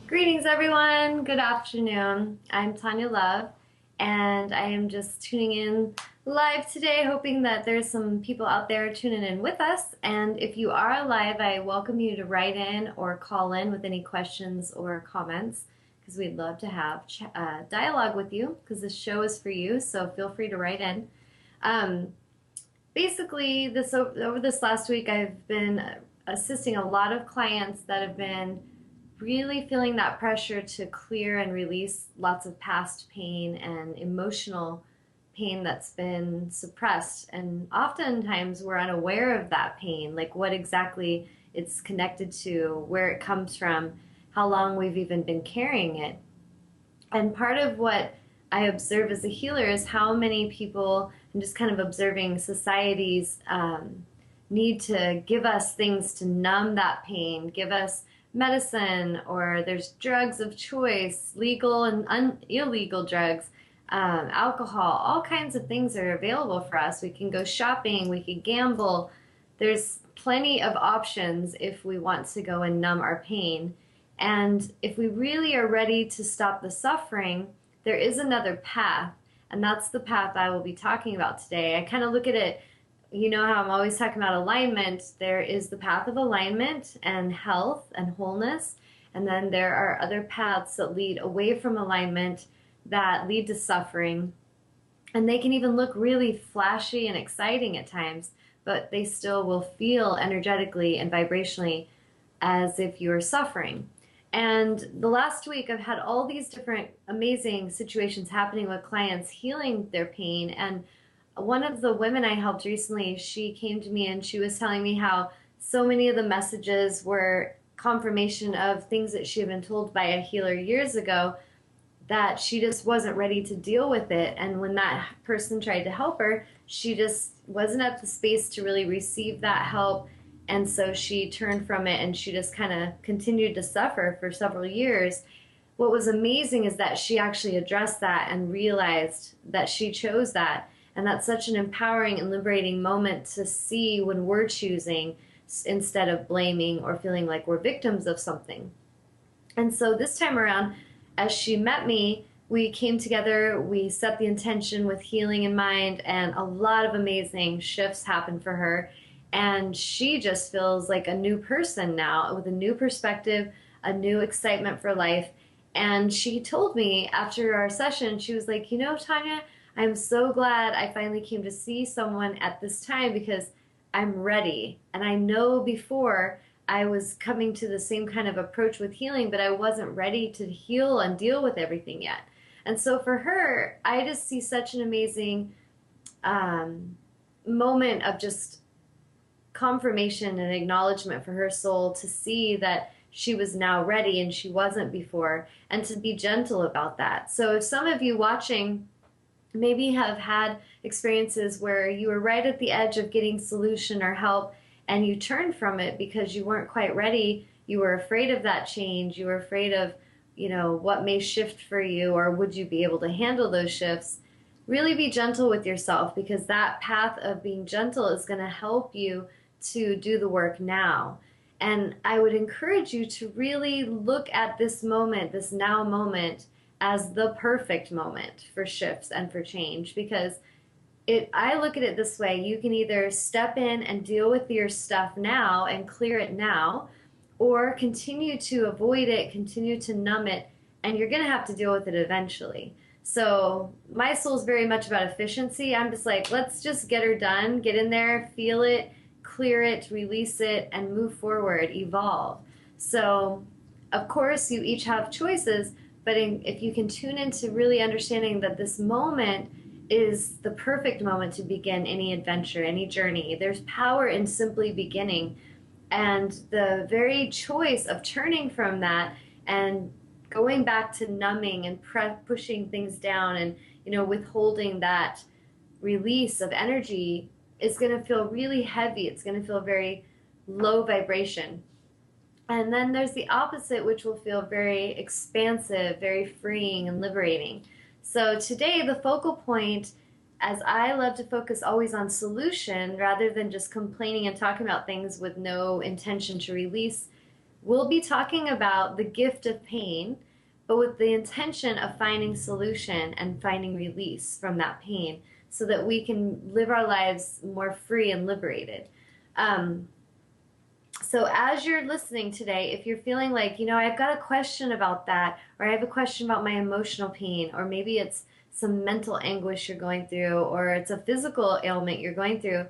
Greetings, everyone. Good afternoon. I'm Tawnya Love, and I am just tuning in live today, hoping that there's some people out there tuning in with us. And if you are live, I welcome you to write in or call in with any questions or comments, because we'd love to have dialogue with you, because this show is for you, so feel free to write in. Um, Basically, over this last week, I've been assisting a lot of clients that have been really feeling that pressure to clear and release lots of past pain and emotional pain that's been suppressed. And oftentimes we're unaware of that pain, like what exactly it's connected to, where it comes from, how long we've even been carrying it. And part of what I observe as a healer is how many people, and just kind of observing society's need to give us things to numb that pain, give us medicine, or there's drugs of choice, legal and illegal drugs, alcohol, all kinds of things are available for us. We can go shopping, we can gamble. There's plenty of options if we want to go and numb our pain. And if we really are ready to stop the suffering, there is another path, and that's the path I will be talking about today. I kind of look at it, you know how I'm always talking about alignment. There is the path of alignment and health and wholeness, and then there are other paths that lead away from alignment that lead to suffering. And they can even look really flashy and exciting at times, but they still will feel energetically and vibrationally as if you're suffering. And the last week, I've had all these different amazing situations happening with clients healing their pain. And one of the women I helped recently, she came to me and she was telling me how so many of the messages were confirmation of things that she had been told by a healer years ago, that she just wasn't ready to deal with it. And when that person tried to help her, she just wasn't at the space to really receive that help. And so she turned from it and she just kind of continued to suffer for several years. What was amazing is that she actually addressed that and realized that she chose that. And that's such an empowering and liberating moment to see when we're choosing instead of blaming or feeling like we're victims of something. And so this time around, as she met me, we came together, we set the intention with healing in mind, and a lot of amazing shifts happened for her. And she just feels like a new person now with a new perspective, a new excitement for life. And she told me after our session, she was like, you know, Tawnya, I'm so glad I finally came to see someone at this time because I'm ready. And I know before I was coming to the same kind of approach with healing, but I wasn't ready to heal and deal with everything yet. And so for her, I just see such an amazing moment of just confirmation and acknowledgement for her soul to see that she was now ready and she wasn't before, and to be gentle about that. So if some of you watching maybe have had experiences where you were right at the edge of getting solution or help and you turned from it because you weren't quite ready, you were afraid of that change, you were afraid of, you know, what may shift for you, or would you be able to handle those shifts, really be gentle with yourself, because that path of being gentle is going to help you to do the work now. And I would encourage you to really look at this moment, this now moment, as the perfect moment for shifts and for change, because I look at it this way: you can either step in and deal with your stuff now and clear it now, or continue to avoid it, continue to numb it, and you're going to have to deal with it eventually. So my soul is very much about efficiency. I'm just like, let's just get her done, get in there, feel it, clear it, release it, and move forward, evolve. So of course you each have choices, but if you can tune into really understanding that this moment is the perfect moment to begin any adventure, any journey. There's power in simply beginning, and the very choice of turning from that and going back to numbing and pushing things down and, you know, withholding that release of energy is going to feel really heavy. It's going to feel very low vibration. And then there's the opposite, which will feel very expansive, very freeing and liberating. So today, the focal point, as I love to focus always on solution rather than just complaining and talking about things with no intention to release, we'll be talking about the gift of pain, but with the intention of finding solution and finding release from that pain so that we can live our lives more free and liberated. So as you're listening today, if you're feeling like, I've got a question about that, or I have a question about my emotional pain, or maybe it's some mental anguish you're going through, or it's a physical ailment you're going through,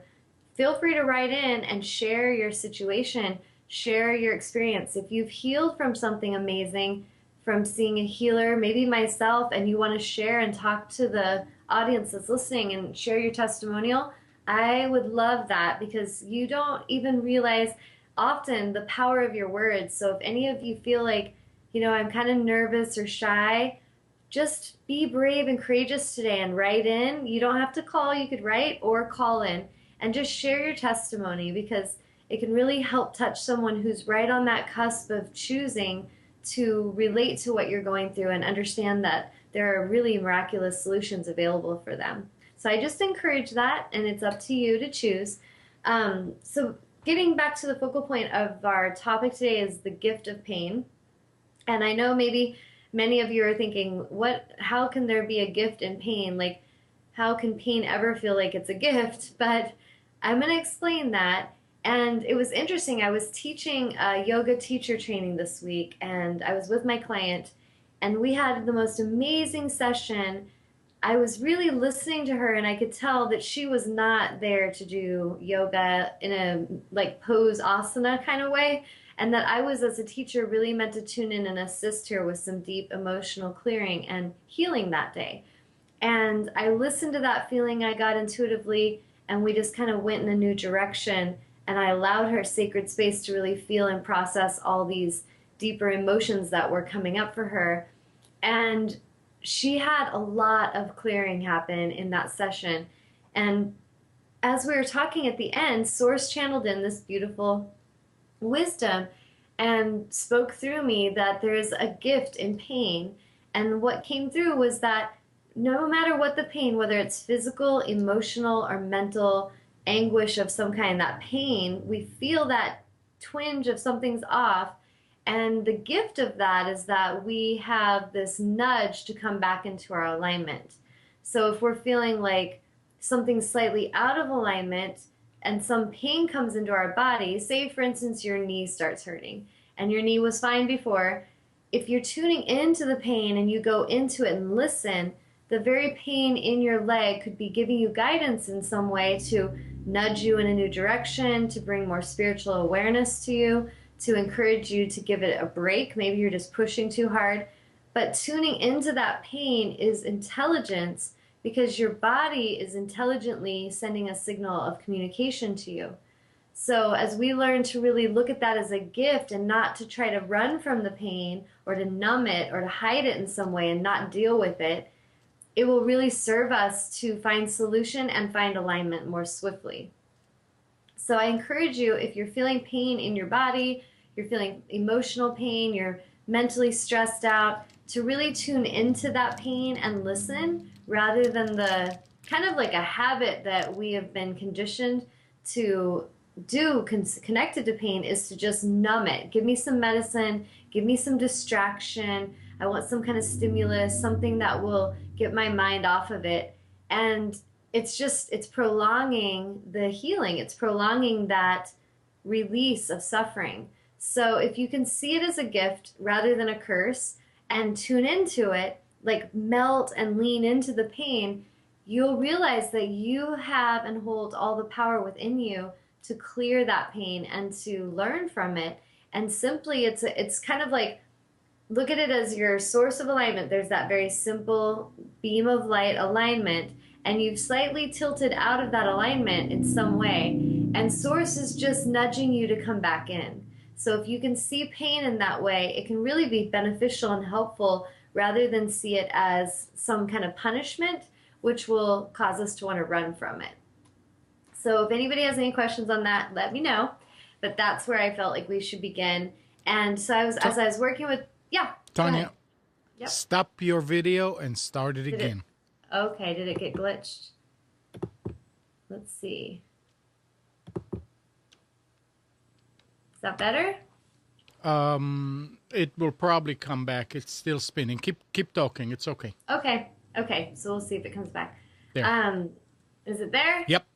feel free to write in and share your situation, share your experience. If you've healed from something amazing, from seeing a healer, maybe myself, and you want to share and talk to the audience that's listening and share your testimonial, I would love that, because you don't even realize often the power of your words. So if any of you feel like, I'm kind of nervous or shy, just be brave and courageous today and write in. You don't have to call, you could write or call in and just share your testimony, because it can really help touch someone who's right on that cusp of choosing to relate to what you're going through and understand that there are really miraculous solutions available for them. So I just encourage that, and it's up to you to choose. So getting back to the focal point of our topic today is the gift of pain. And I know maybe many of you are thinking, how can there be a gift in pain? Like, how can pain ever feel like it's a gift? But I'm going to explain that. And it was interesting. I was teaching a yoga teacher training this week, and I was with my client, and we had the most amazing session. I was really listening to her, and I could tell that she was not there to do yoga in a pose asana kind of way, and that I was, as a teacher, really meant to tune in and assist her with some deep emotional clearing and healing that day. And I listened to that feeling I got intuitively, and we just kind of went in a new direction, and I allowed her sacred space to really feel and process all these deeper emotions that were coming up for her. And she had a lot of clearing happen in that session. And as we were talking at the end, Source channeled in this beautiful wisdom and spoke through me that there's a gift in pain. And what came through was that no matter what the pain, whether it's physical, emotional, or mental anguish of some kind, that pain, we feel that twinge of something's off. And the gift of that is that we have this nudge to come back into our alignment. So if we're feeling like something's slightly out of alignment and some pain comes into our body, say for instance your knee starts hurting and your knee was fine before, if you're tuning into the pain and you go into it and listen, the very pain in your leg could be giving you guidance in some way to nudge you in a new direction, to bring more spiritual awareness to you, to encourage you to give it a break. Maybe you're just pushing too hard. But tuning into that pain is intelligence, because your body is intelligently sending a signal of communication to you. So as we learn to really look at that as a gift and not to try to run from the pain or to numb it or to hide it in some way and not deal with it, it will really serve us to find solution and find alignment more swiftly. So I encourage you, if you're feeling pain in your body, you're feeling emotional pain, you're mentally stressed out, to really tune into that pain and listen, rather than the kind of like a habit that we have been conditioned to do connected to pain is to just numb it. Give me some medicine, give me some distraction. I want some kind of stimulus, something that will get my mind off of it. And it's prolonging the healing. It's prolonging that release of suffering. So if you can see it as a gift rather than a curse and tune into it, like melt and lean into the pain, you'll realize that you have and hold all the power within you to clear that pain and to learn from it. And simply, it's kind of like, look at it as your source of alignment. There's that very simple beam of light alignment, and you've slightly tilted out of that alignment in some way, and source is just nudging you to come back in. So if you can see pain in that way, it can really be beneficial and helpful rather than see it as some kind of punishment, which will cause us to want to run from it. So if anybody has any questions on that, let me know. But that's where I felt like we should begin. And so as I was working with, yeah. Tawnya, yep. Stop your video and start it again. Okay, did it get glitched? Let's see. Is that better? It will probably come back. It's still spinning. Keep talking. It's okay. Okay. Okay. So we'll see if it comes back. There. Is it there? Yep.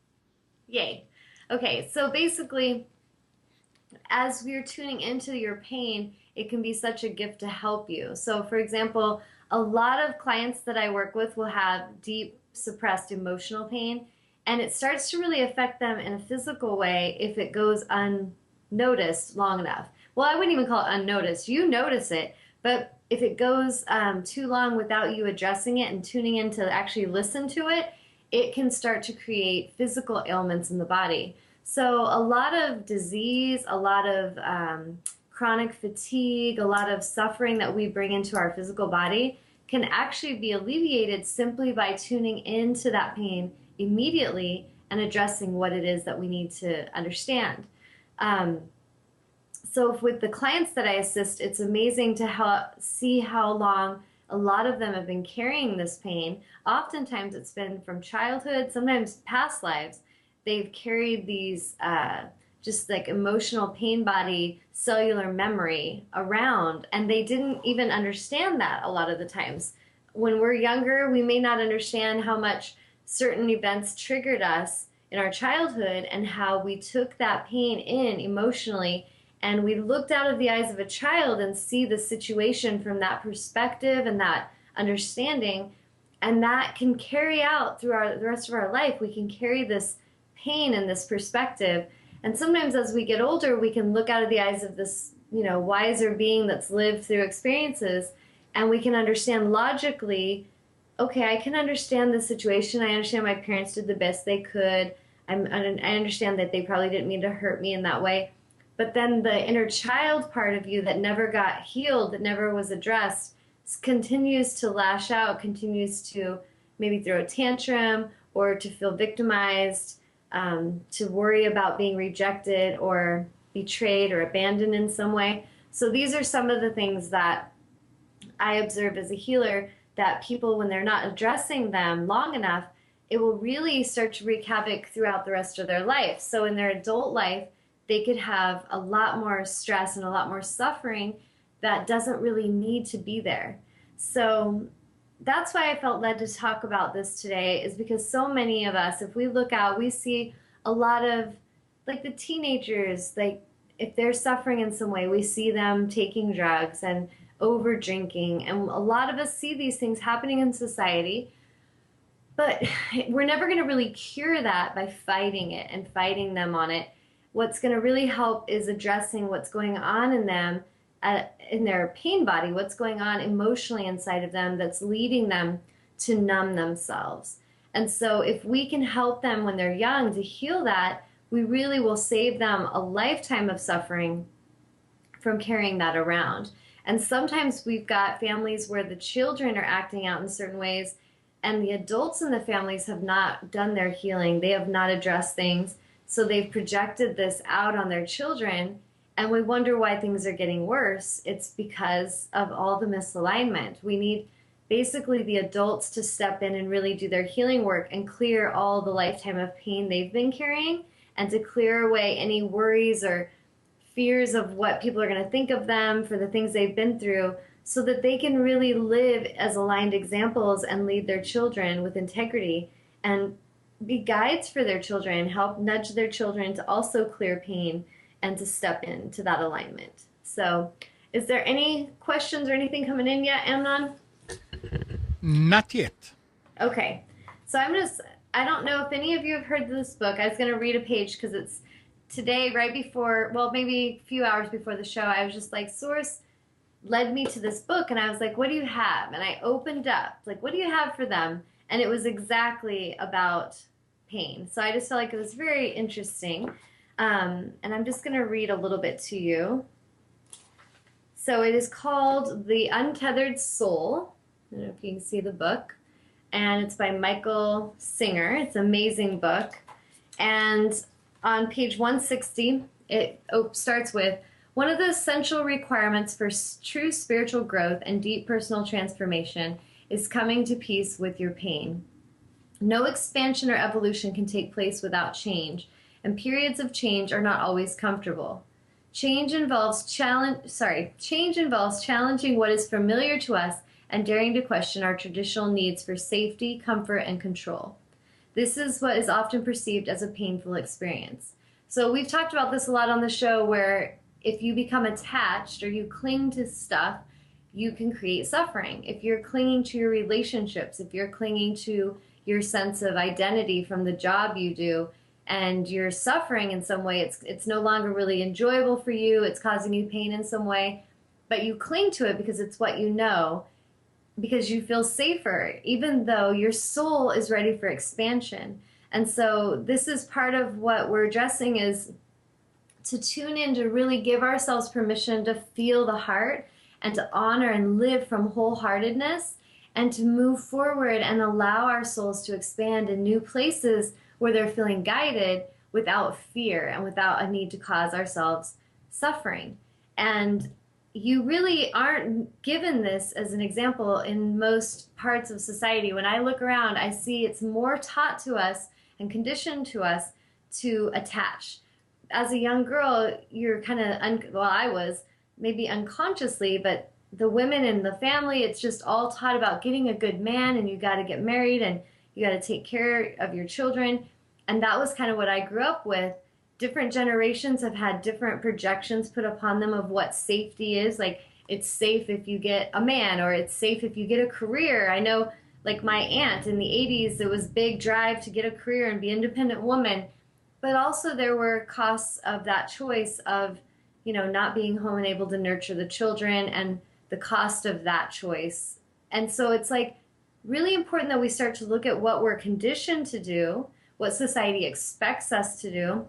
Yay. Okay. So basically, as we're tuning into your pain, it can be such a gift to help you. So, for example, a lot of clients that I work with will have deep suppressed emotional pain, and it starts to really affect them in a physical way if it goes unnoticed long enough. Well, I wouldn't even call it unnoticed. You notice it, but if it goes too long without you addressing it and tuning in to actually listen to it, it can start to create physical ailments in the body. So a lot of disease, a lot of chronic fatigue, a lot of suffering that we bring into our physical body can actually be alleviated simply by tuning into that pain immediately and addressing what it is that we need to understand. So with the clients that I assist, it's amazing to see how long a lot of them have been carrying this pain. Oftentimes it's been from childhood, sometimes past lives. They've carried these just like emotional pain body cellular memory around, and they didn't even understand that a lot of the times. When we're younger, we may not understand how much certain events triggered us in our childhood and how we took that pain in emotionally, and we looked out of the eyes of a child and see the situation from that perspective and that understanding, and that can carry out through the rest of our life. We can carry this pain and this perspective. And sometimes as we get older, we can look out of the eyes of this, wiser being that's lived through experiences, and we can understand logically, okay, I can understand the situation. I understand my parents did the best they could. I understand that they probably didn't mean to hurt me in that way. But then the inner child part of you that never got healed, that never was addressed, continues to lash out, continues to maybe throw a tantrum or to feel victimized, to worry about being rejected or betrayed or abandoned in some way. So these are some of the things that I observe as a healer, that people, when they're not addressing them long enough, it will really start to wreak havoc throughout the rest of their life. So in their adult life, they could have a lot more stress and a lot more suffering that doesn't really need to be there. So that's why I felt led to talk about this today, is because so many of us, if we look out, we see a lot of, like the teenagers, like if they're suffering in some way, we see them taking drugs and over drinking. And a lot of us see these things happening in society, but we're never going to really cure that by fighting it and fighting them on it. What's going to really help is addressing what's going on in them, in their pain body, what's going on emotionally inside of them that's leading them to numb themselves. And so if we can help them when they're young to heal that, we really will save them a lifetime of suffering from carrying that around. And sometimes we've got families where the children are acting out in certain ways, and the adults in the families have not done their healing. They have not addressed things. So they've projected this out on their children, and we wonder why things are getting worse. It's because of all the misalignment. We need basically the adults to step in and really do their healing work and clear all the lifetime of pain they've been carrying, and to clear away any worries or fears of what people are going to think of them for the things they've been through, so that they can really live as aligned examples and lead their children with integrity and be guides for their children, help nudge their children to also clear pain and to step into that alignment. So is there any questions or anything coming in yet, Amnon? Not yet. Okay. So I don't know if any of you have heard this book. I was going to read a page because it's today, right before, well, maybe a few hours before the show, I was just like, Source led me to this book, and I was like, what do you have? And I opened up, like, what do you have for them? And it was exactly about pain. So I just felt like it was very interesting. And I'm just going to read a little bit to you. So it is called The Untethered Soul. I don't know if you can see the book. And it's by Michael Singer. It's an amazing book. And on page 160, it starts with, one of the essential requirements for true spiritual growth and deep personal transformation is coming to peace with your pain. No expansion or evolution can take place without change, and periods of change are not always comfortable. Change involves challenging what is familiar to us and daring to question our traditional needs for safety, comfort, and control. This is what is often perceived as a painful experience. So we've talked about this a lot on the show, where if you become attached or you cling to stuff, you can create suffering. If you're clinging to your relationships, if you're clinging to your sense of identity from the job you do, and you're suffering in some way, it's no longer really enjoyable for you, it's causing you pain in some way, but you cling to it because it's what you know, because you feel safer, even though your soul is ready for expansion. And so this is part of what we're addressing, is to tune in, to really give ourselves permission to feel the heart and to honor and live from wholeheartedness, and to move forward and allow our souls to expand in new places where they're feeling guided without fear and without a need to cause ourselves suffering. And you really aren't given this as an example in most parts of society. When I look around, I see it's more taught to us and conditioned to us to attach. As a young girl, you're kind of, well, I was maybe unconsciously, but the women in the family, it's just all taught about getting a good man, and you got to get married, and you got to take care of your children. And that was kind of what I grew up with. Different generations have had different projections put upon them of what safety is. Like, it's safe if you get a man, or it's safe if you get a career. I know, like my aunt in the 80s, it was big drive to get a career and be an independent woman. But also there were costs of that choice of, not being home and able to nurture the children, and the cost of that choice. And so it's like really important that we start to look at what we're conditioned to do, what society expects us to do,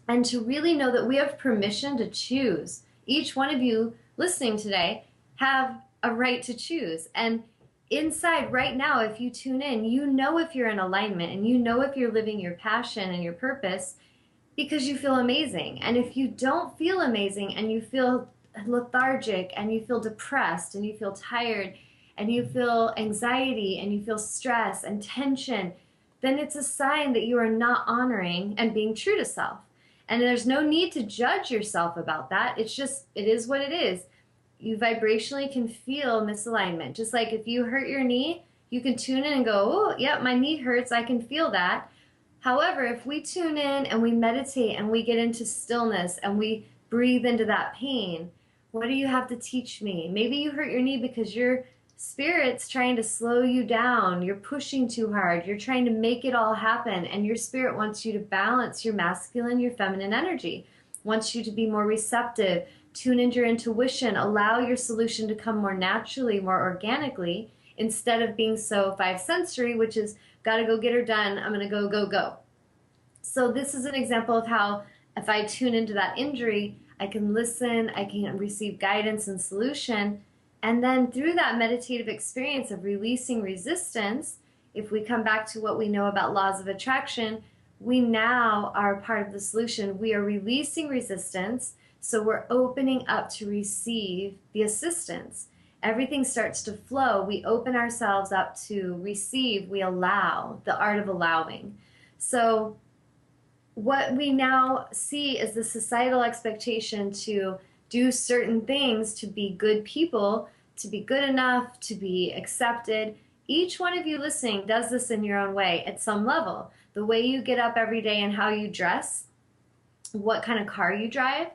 and to really know that we have permission to choose. Each one of you listening today have a right to choose. And inside right now, if you tune in, you know if you're in alignment, and you know if you're living your passion and your purpose, because you feel amazing. And if you don't feel amazing, and you feel lethargic, and you feel depressed, and you feel tired, and you feel anxiety, and you feel stress and tension, then it's a sign that you are not honoring and being true to self. And there's no need to judge yourself about that. It's just, it is what it is. You vibrationally can feel misalignment. Just like if you hurt your knee, you can tune in and go, oh, yeah, my knee hurts, I can feel that. However, if we tune in and we meditate and we get into stillness and we breathe into that pain, what do you have to teach me? Maybe you hurt your knee because your spirit's trying to slow you down. You're pushing too hard. You're trying to make it all happen. And your spirit wants you to balance your masculine, your feminine energy, wants you to be more receptive, tune into your intuition, allow your solution to come more naturally, more organically, instead of being so five sensory, which is gotta go get her done. I'm gonna go, go, go. So this is an example of how if I tune into that injury, I can listen, I can receive guidance and solution. And then through that meditative experience of releasing resistance, if we come back to what we know about laws of attraction, we now are part of the solution. We are releasing resistance, so we're opening up to receive the assistance. Everything starts to flow. We open ourselves up to receive. We allow, the art of allowing. So what we now see is the societal expectation to do certain things, to be good people, to be good enough, to be accepted. Each one of you listening does this in your own way at some level. The way you get up every day and how you dress, what kind of car you drive,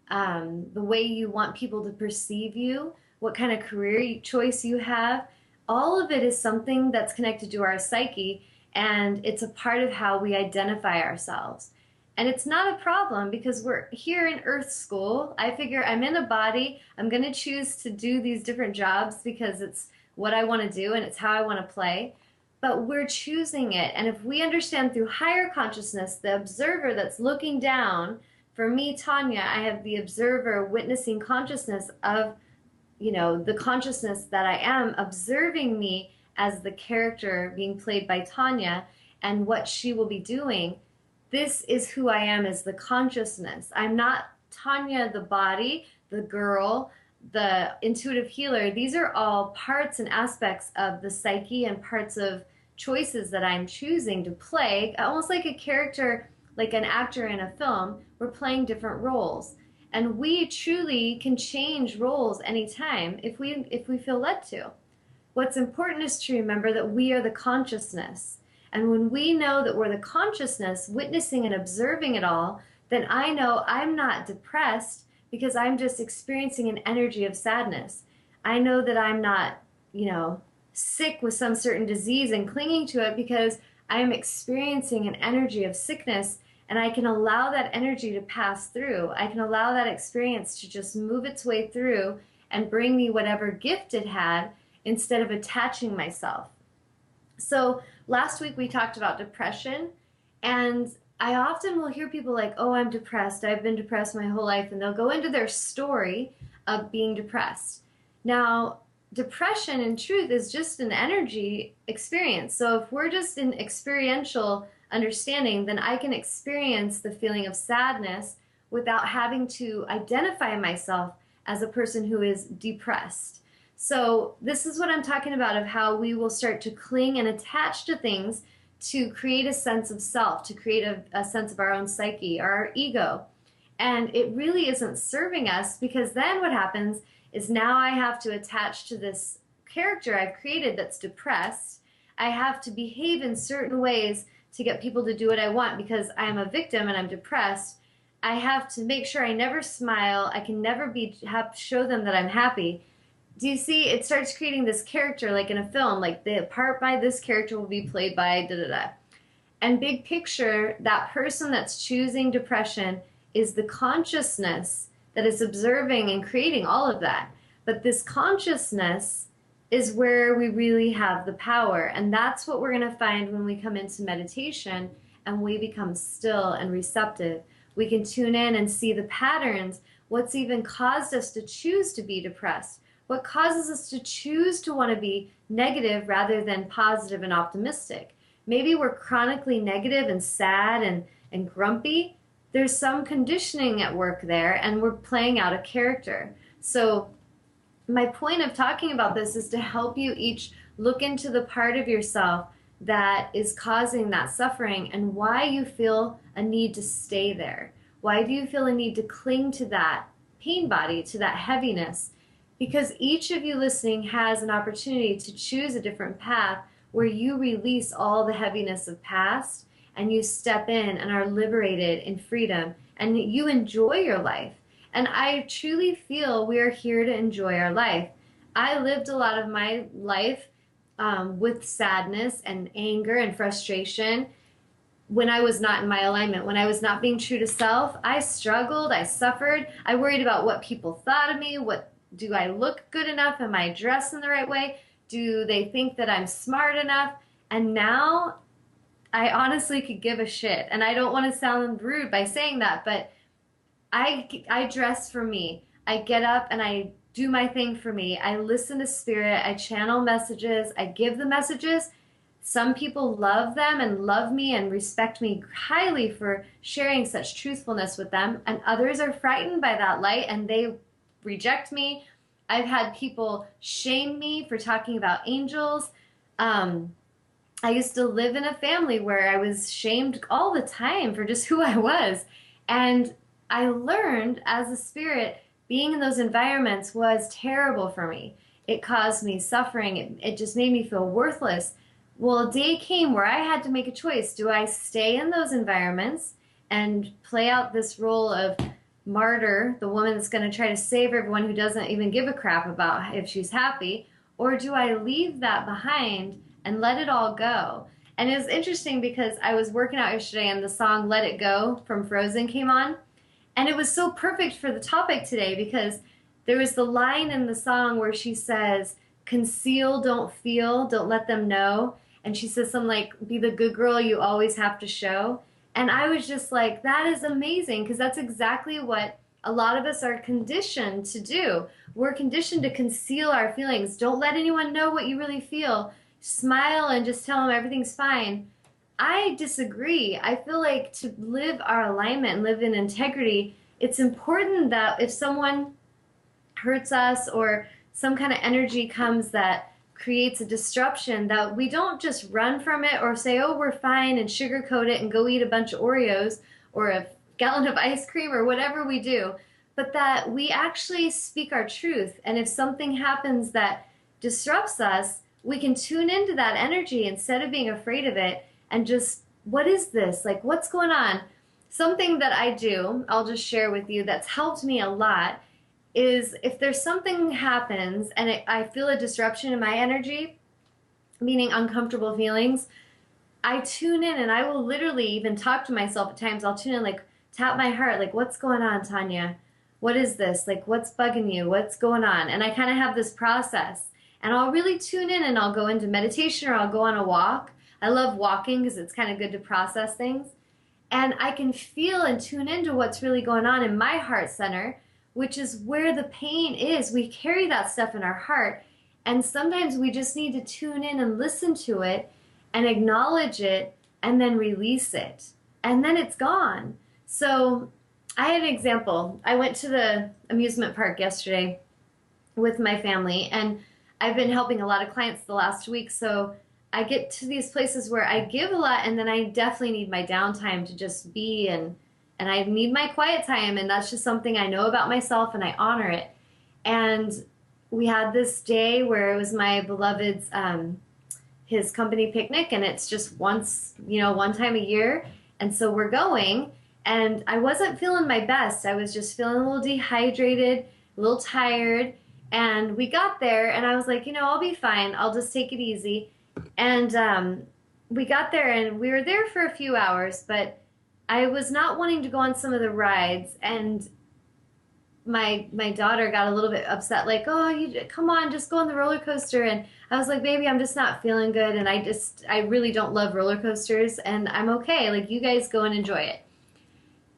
the way you want people to perceive you, what kind of career choice you have, all of it is something that's connected to our psyche, and it's a part of how we identify ourselves. And it's not a problem because we're here in Earth School. I figure I'm in a body. I'm going to choose to do these different jobs because it's what I want to do and it's how I want to play. But we're choosing it. And if we understand through higher consciousness, the observer that's looking down, for me, Tawnya, I have the observer witnessing consciousness of, the consciousness that I am observing me as the character being played by Tawnya and what she will be doing. This is who I am as the consciousness. I'm not Tawnya, the body, the girl, the intuitive healer. These are all parts and aspects of the psyche and parts of choices that I'm choosing to play, almost like a character, like an actor in a film. We're playing different roles. And we truly can change roles anytime if we feel led to. What's important is to remember that we are the consciousness. And when we know that we're the consciousness witnessing and observing it all, then I know I'm not depressed because I'm just experiencing an energy of sadness. I know that I'm not, sick with some certain disease and clinging to it because I am experiencing an energy of sickness, and I can allow that energy to pass through. I can allow that experience to just move its way through and bring me whatever gift it had instead of attaching myself. So last week we talked about depression, and I often will hear people like, oh, I'm depressed. I've been depressed my whole life, and they'll go into their story of being depressed. Now, depression in truth is just an energy experience. So if we're just in experiential understanding, then I can experience the feeling of sadness without having to identify myself as a person who is depressed. So this is what I'm talking about, of how we will start to cling and attach to things to create a sense of self, to create a sense of our own psyche or our ego. And it really isn't serving us, because then what happens is now I have to attach to this character I've created that's depressed. I have to behave in certain ways to get people to do what I want because I'm a victim and I'm depressed. I have to make sure I never smile. I can never show them that I'm happy. Do you see? It starts creating this character like in a film, like the part by this character will be played by da-da-da. And big picture, that person that's choosing depression is the consciousness that is observing and creating all of that. But this consciousness is where we really have the power. And that's what we're going to find when we come into meditation and we become still and receptive. We can tune in and see the patterns, what's even caused us to choose to be depressed, what causes us to choose to want to be negative rather than positive and optimistic. Maybe we're chronically negative and sad and grumpy. There's some conditioning at work there, and we're playing out a character. So my point of talking about this is to help you each look into the part of yourself that is causing that suffering and why you feel a need to stay there. Why do you feel a need to cling to that pain body, to that heaviness? Because each of you listening has an opportunity to choose a different path where you release all the heaviness of past and you step in and are liberated in freedom and you enjoy your life. And I truly feel we are here to enjoy our life. I lived a lot of my life with sadness and anger and frustration when I was not in my alignment, when I was not being true to self. I struggled, I suffered, I worried about what people thought of me. Do I look good enough? Am I dressed in the right way? Do they think that I'm smart enough? And now I honestly could give a shit. And I don't want to sound rude by saying that, but I dress for me. I get up and I do my thing for me. I listen to spirit. I channel messages. I give the messages. Some people love them and love me and respect me highly for sharing such truthfulness with them. And others are frightened by that light and they reject me. I've had people shame me for talking about angels. I used to live in a family where I was shamed all the time for just who I was. And I learned as a spirit, being in those environments was terrible for me. It caused me suffering. It just made me feel worthless. Well, a day came where I had to make a choice. Do I stay in those environments and play out this role of martyr, the woman that's going to try to save everyone who doesn't even give a crap about if she's happy? Or do I leave that behind and let it all go? And it was interesting because I was working out yesterday and the song Let It Go from Frozen came on. And it was so perfect for the topic today because there was the line in the song where she says, conceal, don't feel, don't let them know. And she says something like, be the good girl you always have to show. And I was just like, that is amazing, because that's exactly what a lot of us are conditioned to do. We're conditioned to conceal our feelings. Don't let anyone know what you really feel. Smile and just tell them everything's fine. I disagree. I feel like to live our alignment and live in integrity, it's important that if someone hurts us or some kind of energy comes that creates a disruption, that we don't just run from it or say, oh, we're fine, and sugarcoat it and go eat a bunch of Oreos or a gallon of ice cream or whatever we do. but that we actually speak our truth. And if something happens that disrupts us, we can tune into that energy instead of being afraid of it and just, what is this? Like, what's going on? Something that I do, I'll just share with you, that's helped me a lot is if there's something happens and I feel a disruption in my energy, meaning uncomfortable feelings, I tune in and I will literally even talk to myself at times. I'll tune in, like tap my heart, like, what's going on, Tawnya? What is this? Like, what's bugging you? What's going on? And I kind of have this process. And I'll really tune in and I'll go into meditation or I'll go on a walk. I love walking because it's kind of good to process things. And I can feel and tune into what's really going on in my heart center, which is where the pain is. We carry that stuff in our heart. And sometimes we just need to tune in and listen to it and acknowledge it and then release it. And then it's gone. So I had an example. I went to the amusement park yesterday with my family, and I've been helping a lot of clients the last week. So I get to these places where I give a lot, and then I definitely need my downtime to just be, and I need my quiet time. And that's just something I know about myself, and I honor it. And we had this day where it was my beloved's his company picnic, and it's just once, one time a year. And so we're going, and I wasn't feeling my best. I was just feeling a little dehydrated, a little tired. And we got there, and I was like, I'll be fine. I'll just take it easy. And we got there, and we were there for a few hours, but I was not wanting to go on some of the rides. And my daughter got a little bit upset, like, oh, you come on, just go on the roller coaster. And I was like, baby, I'm just not feeling good, and I really don't love roller coasters, and I'm okay. Like, you guys go and enjoy it.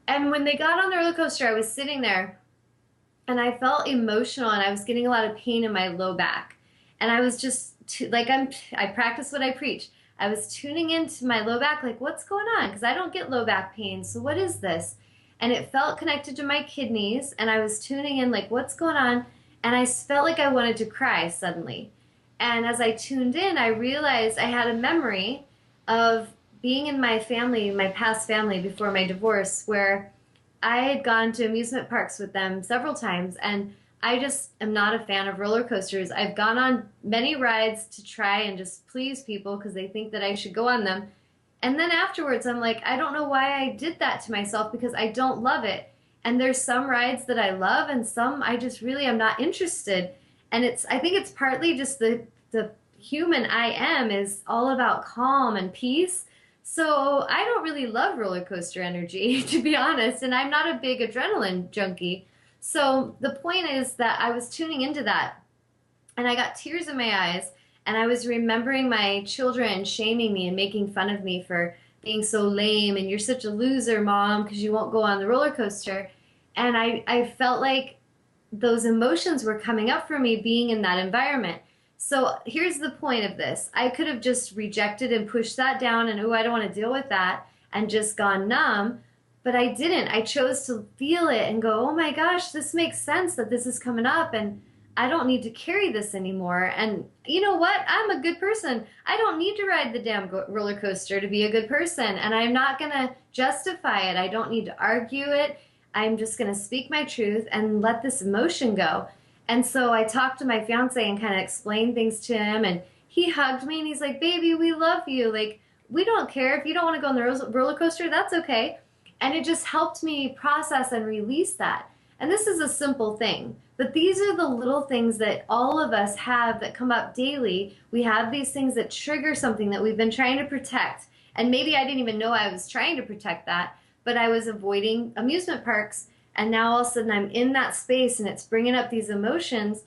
And when they got on the roller coaster, I was sitting there, and I felt emotional, and I was getting a lot of pain in my low back. And I was just, I practice what I preach. I was tuning into my low back, like, what's going on? Because I don't get low back pain, so what is this? And it felt connected to my kidneys, and I was tuning in, like, what's going on? And I felt like I wanted to cry suddenly. And as I tuned in, I realized I had a memory of being in my family, my past family before my divorce, where I had gone to amusement parks with them several times, and I just am not a fan of roller coasters. I've gone on many rides to try and just please people because they think that I should go on them. And then afterwards, I'm like, I don't know why I did that to myself because I don't love it. And there's some rides that I love and some I just really am not interested. And I think it's partly just the human I am is all about calm and peace. So I don't really love roller coaster energy, to be honest. And I'm not a big adrenaline junkie. So the point is that I was tuning into that, and I got tears in my eyes, and I was remembering my children shaming me and making fun of me for being so lame, and you're such a loser, Mom, because you won't go on the roller coaster. And I felt like those emotions were coming up for me being in that environment. So here's the point of this. I could have just rejected and pushed that down and, oh, I don't want to deal with that, and just gone numb. But I didn't. I chose to feel it and go, oh my gosh, this makes sense that this is coming up, and I don't need to carry this anymore. And you know what? I'm a good person. I don't need to ride the damn roller coaster to be a good person, and I'm not going to justify it. I don't need to argue it. I'm just going to speak my truth and let this emotion go. And so I talked to my fiance and kind of explained things to him, and he hugged me and he's like, baby, we love you. Like, we don't care. If you don't want to go on the roller coaster, that's okay. And it just helped me process and release that. And this is a simple thing, but these are the little things that all of us have that come up daily. We have these things that trigger something that we've been trying to protect. And maybe I didn't even know I was trying to protect that, but I was avoiding amusement parks. And now all of a sudden I'm in that space and it's bringing up these emotions.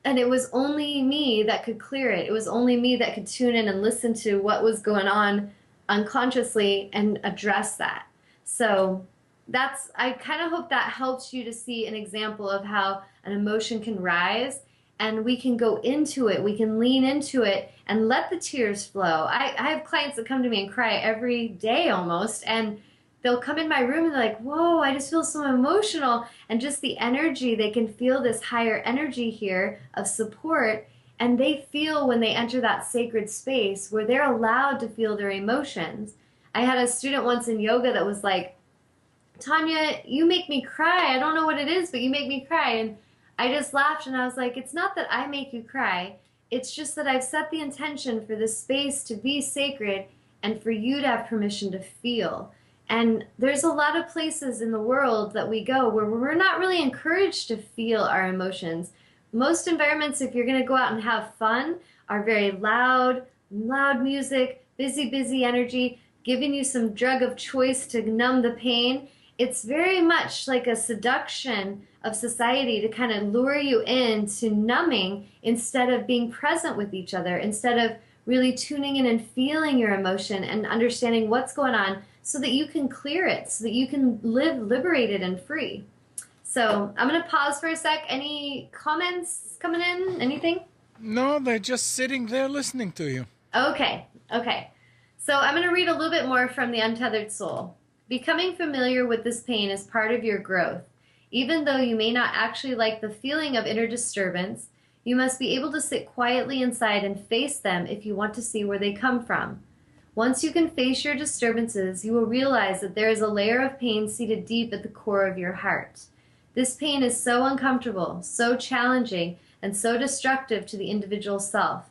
And it was only me that could clear it. It was only me that could tune in and listen to what was going on unconsciously and address that. So I kind of hope that helps you to see an example of how an emotion can rise, and we can go into it, we can lean into it and let the tears flow. I have clients that come to me and cry every day almost, and they'll come in my room and they're like, whoa, I just feel so emotional. And just the energy, they can feel this higher energy here of support, and they feel when they enter that sacred space where they're allowed to feel their emotions. I had a student once in yoga that was like, Tawnya, you make me cry. I don't know what it is, but you make me cry. And I just laughed and I was like, it's not that I make you cry. It's just that I've set the intention for this space to be sacred and for you to have permission to feel. And there's a lot of places in the world that we go where we're not really encouraged to feel our emotions. Most environments, if you're going to go out and have fun, are very loud, loud music, busy, busy energy, giving you some drug of choice to numb the pain. It's very much like a seduction of society to kind of lure you into numbing instead of being present with each other, instead of really tuning in and feeling your emotion and understanding what's going on so that you can clear it, so that you can live liberated and free. So I'm going to pause for a sec. Any comments coming in? Anything? No, they're just sitting there listening to you. Okay. So I'm going to read a little bit more from The Untethered Soul. Becoming familiar with this pain is part of your growth. Even though you may not actually like the feeling of inner disturbance, you must be able to sit quietly inside and face them if you want to see where they come from. Once you can face your disturbances, you will realize that there is a layer of pain seated deep at the core of your heart. This pain is so uncomfortable, so challenging, and so destructive to the individual self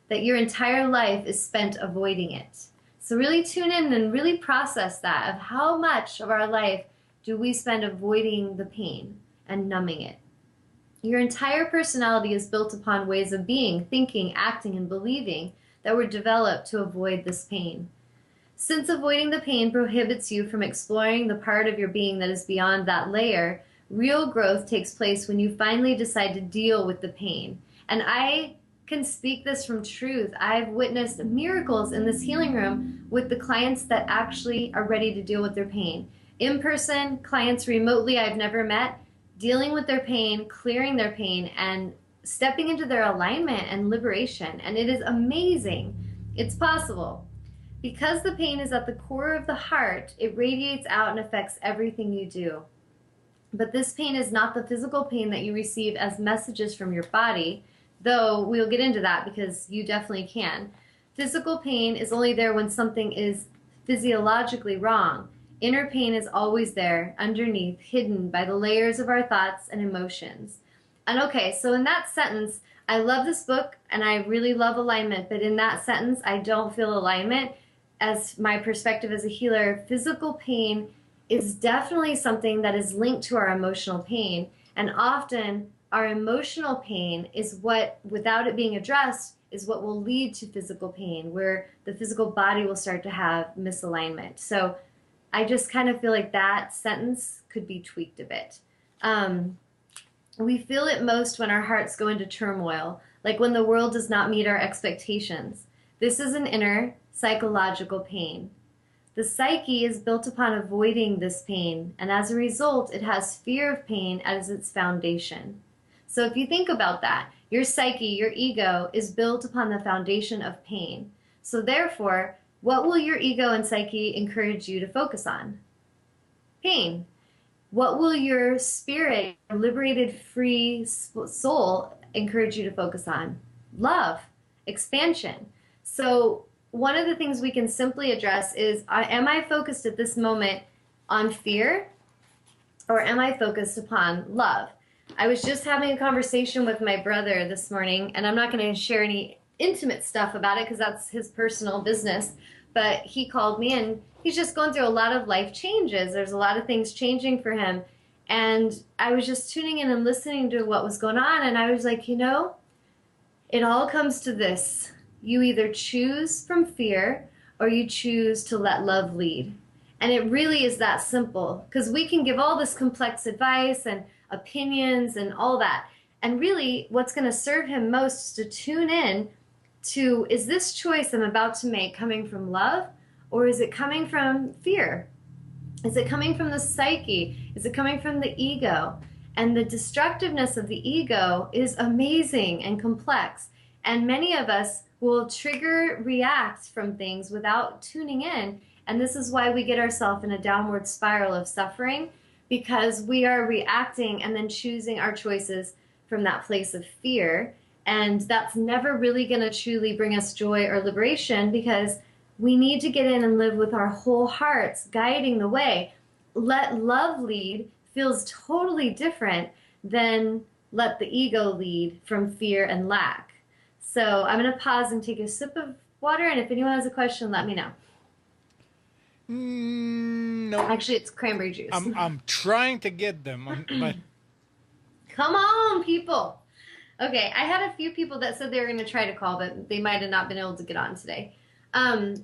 that your entire life is spent avoiding it. So really tune in and really process that of how much of our life do we spend avoiding the pain and numbing it. Your entire personality is built upon ways of being, thinking, acting, and believing that were developed to avoid this pain. Since avoiding the pain prohibits you from exploring the part of your being that is beyond that layer, real growth takes place when you finally decide to deal with the pain. And I can speak this from truth. I've witnessed miracles in this healing room with the clients that actually are ready to deal with their pain. In person, clients remotely I've never met, dealing with their pain, clearing their pain, and stepping into their alignment and liberation. And it is amazing. It's possible. Because the pain is at the core of the heart, it radiates out and affects everything you do. But this pain is not the physical pain that you receive as messages from your body, though we'll get into that because you definitely can. Physical pain is only there when something is physiologically wrong. Inner pain is always there, underneath, hidden by the layers of our thoughts and emotions. And okay, so in that sentence, I love this book and I really love alignment, but in that sentence, I don't feel alignment. As my perspective as a healer, physical pain is definitely something that is linked to our emotional pain. And often our emotional pain is what, without it being addressed, is what will lead to physical pain, where the physical body will start to have misalignment. So I just kind of feel like that sentence could be tweaked a bit. We feel it most when our hearts go into turmoil, like when the world does not meet our expectations. This is an inner psychological pain. The psyche is built upon avoiding this pain, and as a result, it has fear of pain as its foundation. So if you think about that, your psyche, your ego, is built upon the foundation of pain. So therefore, what will your ego and psyche encourage you to focus on? Pain. What will your spirit, liberated, free soul encourage you to focus on? Love, expansion. So one of the things we can simply address is, am I focused at this moment on fear, or am I focused upon love? I was just having a conversation with my brother this morning, and I'm not going to share any intimate stuff about it because that's his personal business, but he called me and he's just going through a lot of life changes. There's a lot of things changing for him, and I was just tuning in and listening to what was going on, and I was like, it all comes to this. You either choose from fear or you choose to let love lead. And it really is that simple, because we can give all this complex advice and opinions and all that. And really what's going to serve him most is to tune in to, is this choice I'm about to make coming from love, or is it coming from fear? Is it coming from the psyche? Is it coming from the ego? And the destructiveness of the ego is amazing and complex. And many of us will react from things without tuning in. And this is why we get ourselves in a downward spiral of suffering, because we are reacting and then choosing our choices from that place of fear. And that's never really going to truly bring us joy or liberation, because we need to get in and live with our whole hearts guiding the way. let love lead feels totally different than let the ego lead from fear and lack. So I'm going to pause and take a sip of water, and if anyone has a question, let me know. No, Actually, it's cranberry juice. I'm trying to get them, but Come on, people. Okay, I had a few people that said they were going to try to call, but they might have not been able to get on today. Um,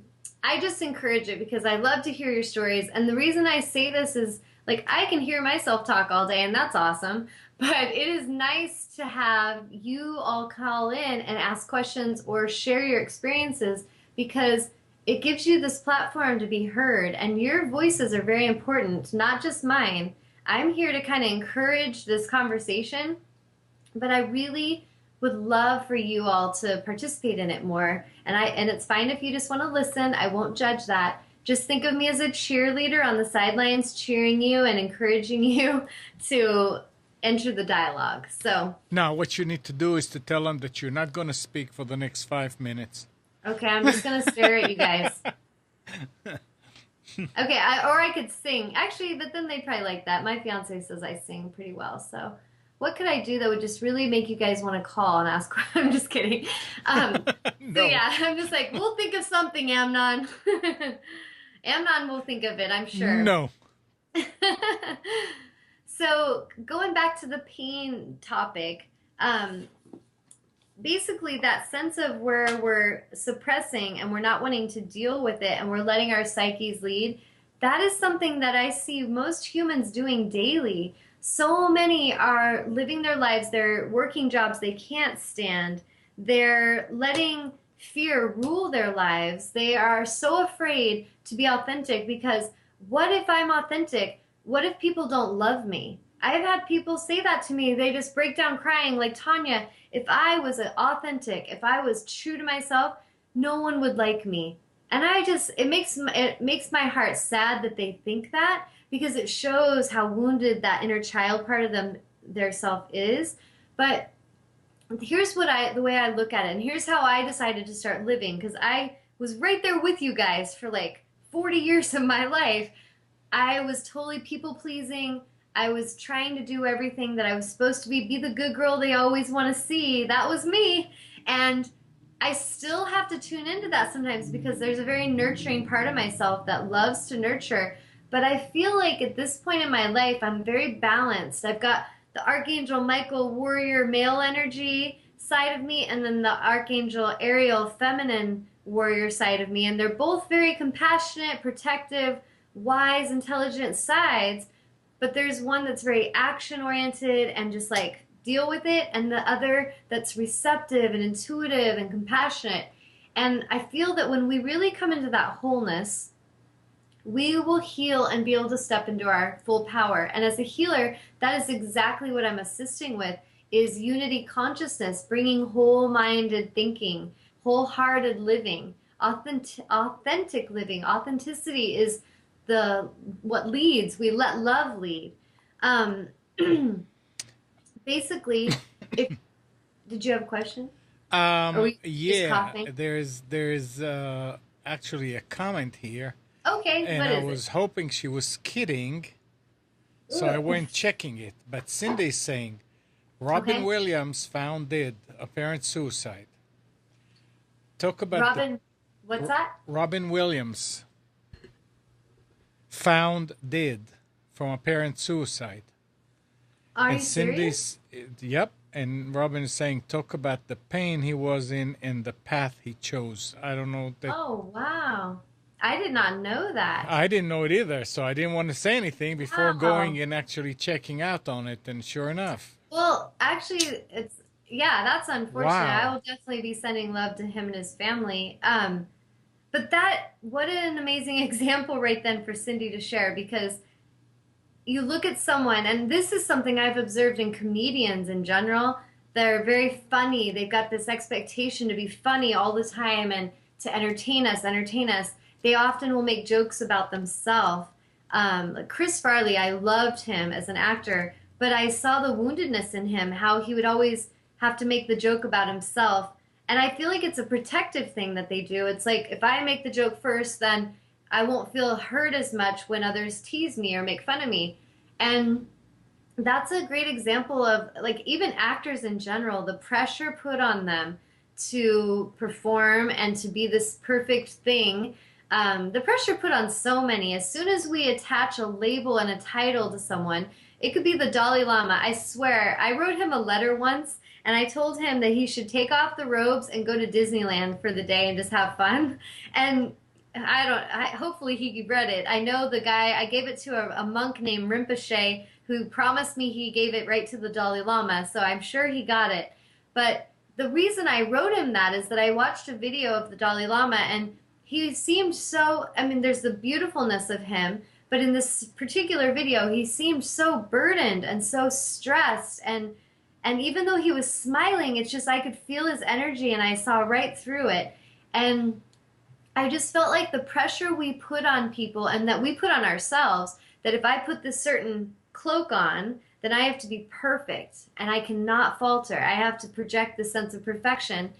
I just encourage it because I love to hear your stories. And the reason I say this is like I can hear myself talk all day, and that's awesome. But it is nice to have you all call in and ask questions or share your experiences because it gives you this platform to be heard. And your voices are very important, not just mine. I'm here to kind of encourage this conversation, but I really would love for you all to participate in it more. And it's fine if you just want to listen. I won't judge that. Just think of me as a cheerleader on the sidelines cheering you and encouraging you to enter the dialogue. So now what you need to do is to tell them that you're not going to speak for the next 5 minutes. okay, I'm just going to stare at you guys. Okay, or I could sing. Actually, but then they'd probably like that. My fiance says I sing pretty well, so what could I do that would just really make you guys want to call and ask? I'm just kidding. So No. yeah, I'm just like, we'll think of something, Amnon. Amnon will think of it, I'm sure. No. So going back to the pain topic, basically that sense of where we're suppressing and we're not wanting to deal with it and we're letting our psyches lead, that is something that I see most humans doing daily. So many are living their lives, they're working jobs they can't stand, they're letting fear rule their lives. They are so afraid to be authentic because what if I'm authentic? What if people don't love me? I've had people say that to me. They just break down crying like, Tawnya, if I was authentic, if I was true to myself, no one would like me. And it makes my heart sad that they think that because it shows how wounded that inner child part of their self is. But here's the way I look at it, and here's how I decided to start living, because I was right there with you guys for like 40 years of my life. I was totally people pleasing. I was trying to do everything that I was supposed to be the good girl they always want to see. That was me. And I still have to tune into that sometimes because there's a very nurturing part of myself that loves to nurture. But I feel like at this point in my life, I'm very balanced. I've got the Archangel Michael warrior male energy side of me, and then the Archangel Ariel feminine warrior side of me. And they're both very compassionate, protective, wise, intelligent sides. But there's one that's very action oriented and just like deal with it, and the other that's receptive and intuitive and compassionate. And I feel that when we really come into that wholeness, we will heal and be able to step into our full power. And as a healer, that is exactly what I'm assisting with, is unity consciousness, bringing whole-minded thinking, wholehearted living, authentic living. Authenticity is what leads. We let love lead. Basically, did you have a question? Yeah, there's actually a comment here. Okay, and what is I was hoping she was kidding, so I went checking it. But Cindy's saying, Robin Williams found dead, apparent suicide. Talk about what's that? Robin Williams found dead from apparent suicide. Are and you Cindy's, serious? Yep. And Robin is saying, talk about the pain he was in and the path he chose. I don't know. Oh, wow. I did not know that. I didn't know it either, so I didn't want to say anything before going and actually checking out on it, and sure enough. Well, actually, that's unfortunate. Wow. I will definitely be sending love to him and his family. But what an amazing example right then for Cindy to share, because you look at someone, and this is something I've observed in comedians in general. They're very funny. They've got this expectation to be funny all the time and to entertain us. They often will make jokes about themselves. Like Chris Farley, I loved him as an actor, but I saw the woundedness in him, how he would always have to make the joke about himself. And I feel like it's a protective thing that they do. It's like, if I make the joke first, then I won't feel hurt as much when others tease me or make fun of me. And that's a great example of, like, even actors in general, the pressure put on them to perform and to be this perfect thing. The pressure put on so many. As soon as we attach a label and a title to someone, it could be the Dalai Lama. I swear, I wrote him a letter once and I told him that he should take off the robes and go to Disneyland for the day and just have fun. And hopefully he read it. I know the guy, I gave it to a monk named Rinpoche who promised me he gave it right to the Dalai Lama, so I'm sure he got it. But the reason I wrote him that is that I watched a video of the Dalai Lama and he seemed so, I mean, there's the beautifulness of him, but in this particular video, he seemed so burdened and so stressed. And even though he was smiling, it's just I could feel his energy and I saw right through it. And I just felt like the pressure we put on people and that we put on ourselves, that if I put this certain cloak on, then I have to be perfect and I cannot falter. I have to project this sense of perfection.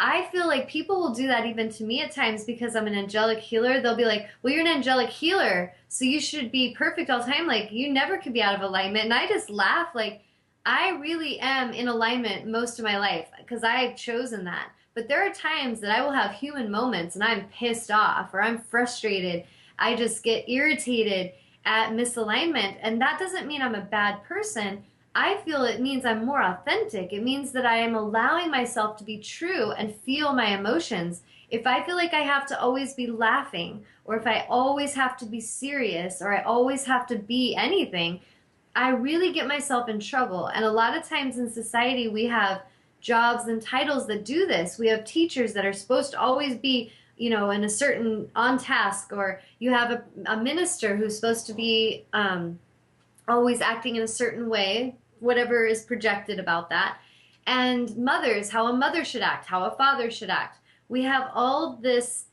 I feel like people will do that even to me at times because I'm an angelic healer. They'll be like, well, you're an angelic healer, so you should be perfect all the time. Like, you never could be out of alignment. And I just laugh. Like, I really am in alignment most of my life because I've chosen that. But there are times that I will have human moments and I'm pissed off or I'm frustrated. I just get irritated at misalignment. And that doesn't mean I'm a bad person. I feel it means I'm more authentic. It means that I am allowing myself to be true and feel my emotions. If I feel like I have to always be laughing, or if I always have to be serious, or I always have to be anything, I really get myself in trouble. And a lot of times in society, we have jobs and titles that do this. We have teachers that are supposed to always be, in a certain on task, or you have a minister who's supposed to be always acting in a certain way, whatever is projected about that. And mothers, how a mother should act, how a father should act. We have all this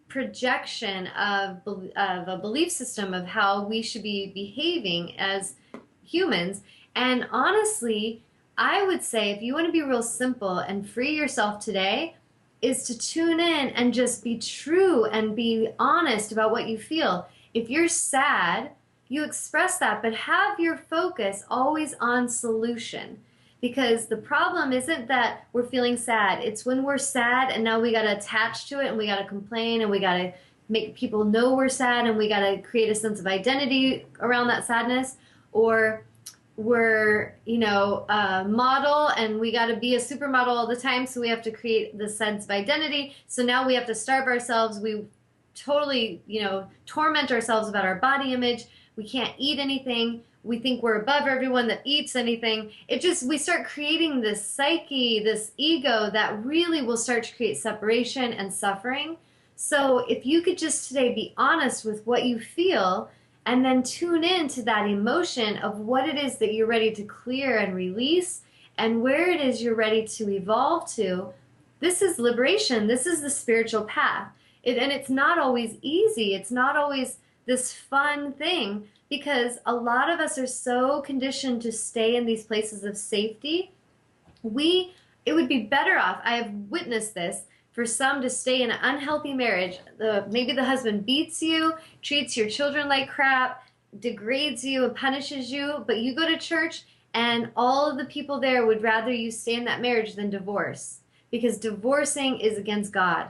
projection of a belief system of how we should be behaving as humans. And honestly, I would say if you want to be real simple and free yourself today, is to tune in and just be true and be honest about what you feel. If you're sad, you express that, but have your focus always on solution. Because the problem isn't that we're feeling sad. It's when we're sad and now we got to attach to it and we got to complain and we got to make people know we're sad and we got to create a sense of identity around that sadness. Or we're, a model and we got to be a supermodel all the time, so we have to create the sense of identity. So now we have to starve ourselves. We totally, torment ourselves about our body image. We can't eat anything. We think we're above everyone that eats anything. We start creating this psyche, this ego that really will start to create separation and suffering. So if you could just today be honest with what you feel and then tune in to that emotion of what it is that you're ready to clear and release and where it is you're ready to evolve to, this is liberation. This is the spiritual path. And it's not always easy. It's not always this fun thing, because a lot of us are so conditioned to stay in these places of safety. It would be better off, I have witnessed this, for some to stay in an unhealthy marriage. Maybe the husband beats you, treats your children like crap, degrades you and punishes you, but you go to church and all of the people there would rather you stay in that marriage than divorce, because divorcing is against God.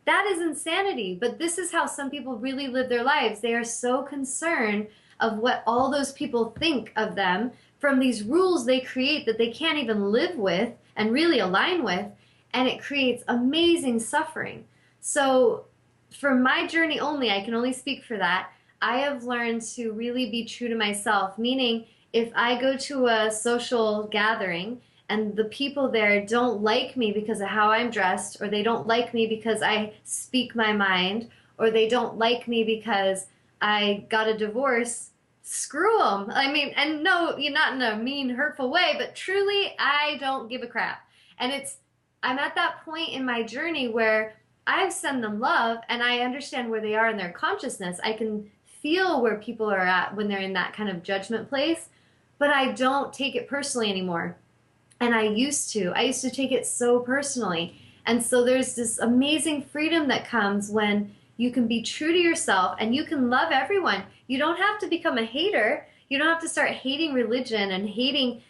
That is insanity, but this is how some people really live their lives. They are so concerned of what all those people think of them from these rules they create that they can't even live with and really align with, and it creates amazing suffering. So for my journey only, I can only speak for that, I have learned to really be true to myself, meaning if I go to a social gathering and the people there don't like me because of how I'm dressed, or they don't like me because I speak my mind, or they don't like me because I got a divorce, screw them. I mean, and no, you're not in a mean, hurtful way, but truly, I don't give a crap. And I'm at that point in my journey where I've sent them love and I understand where they are in their consciousness. I can feel where people are at when they're in that kind of judgment place, but I don't take it personally anymore. And I used to take it so personally. And so there's this amazing freedom that comes when You can be true to yourself and you can love everyone. You don't have to become a hater. You don't have to start hating religion and hating,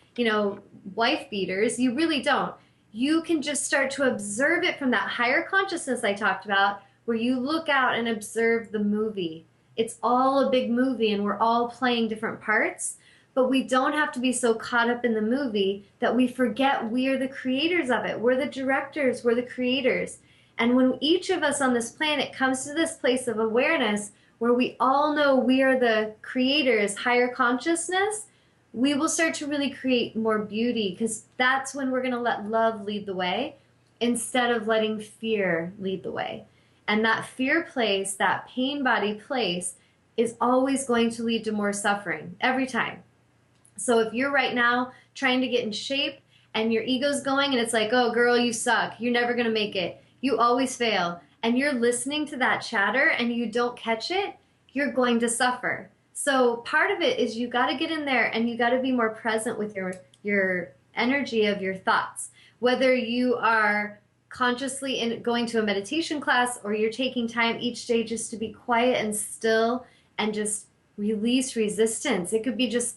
wife beaters. You really don't. You can just start to observe it from that higher consciousness I talked about, where you look out and observe the movie. It's all a big movie and we're all playing different parts, but we don't have to be so caught up in the movie that we forget we are the creators of it. We're the directors, we're the creators. And when each of us on this planet comes to this place of awareness where we all know we are the creators, higher consciousness, we will start to really create more beauty, because that's when we're going to let love lead the way instead of letting fear lead the way. And that fear place, that pain body place, is always going to lead to more suffering every time. So if you're right now trying to get in shape and your ego's going and it's like, oh girl, you suck, you're never going to make it, you always fail, and you're listening to that chatter and you don't catch it, you're going to suffer. So part of it is you got to get in there and you got to be more present with your energy of your thoughts. Whether you are consciously going to a meditation class or you're taking time each day just to be quiet and still and just release resistance. It could be just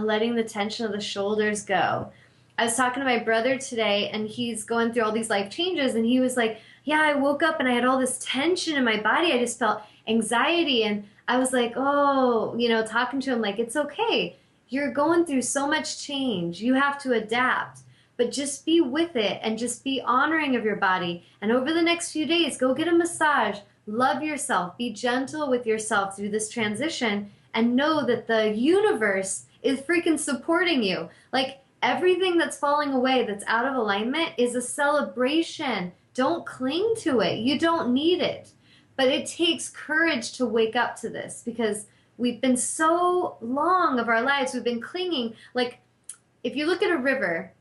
letting the tension of the shoulders go. I was talking to my brother today and he's going through all these life changes and he was like, yeah, I woke up and I had all this tension in my body. I just felt anxiety. And I was like, oh, talking to him like, it's okay. You're going through so much change. You have to adapt. But just be with it and just be honoring of your body. And over the next few days, go get a massage. Love yourself. Be gentle with yourself through this transition and know that the universe is freaking supporting you. Like everything that's falling away, that's out of alignment, is a celebration. Don't cling to it. You don't need it. But it takes courage to wake up to this, because we've been so long of our lives, we've been clinging. Like if you look at a river,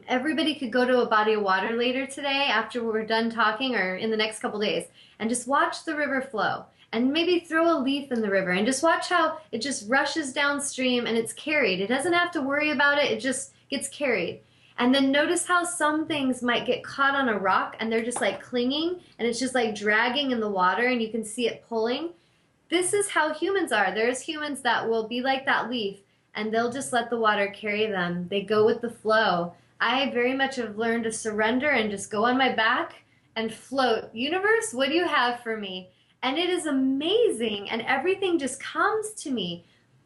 everybody could go to a body of water later today after we're done talking or in the next couple days and just watch the river flow and maybe throw a leaf in the river and just watch how it just rushes downstream and it's carried. It doesn't have to worry about it. It just gets carried. And then notice how some things might get caught on a rock and they're just like clinging and it's just like dragging in the water and you can see it pulling. This is how humans are. There's humans that will be like that leaf and they'll just let the water carry them. They go with the flow. I very much have learned to surrender and just go on my back and float. Universe, what do you have for me? And it is amazing and everything just comes to me.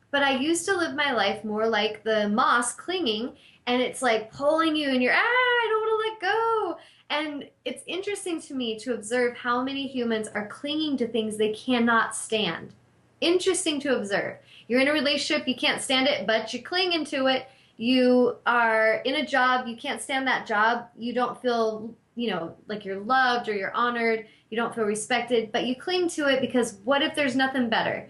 But I used to live my life more like the moss clinging and it's like pulling you and you're, I don't want to let go. And it's interesting to me to observe how many humans are clinging to things they cannot stand. Interesting to observe. You're in a relationship, you can't stand it, but you're clinging to it. You are in a job, you can't stand that job. You don't feel, like you're loved or you're honored. You don't feel respected, but you cling to it because what if there's nothing better?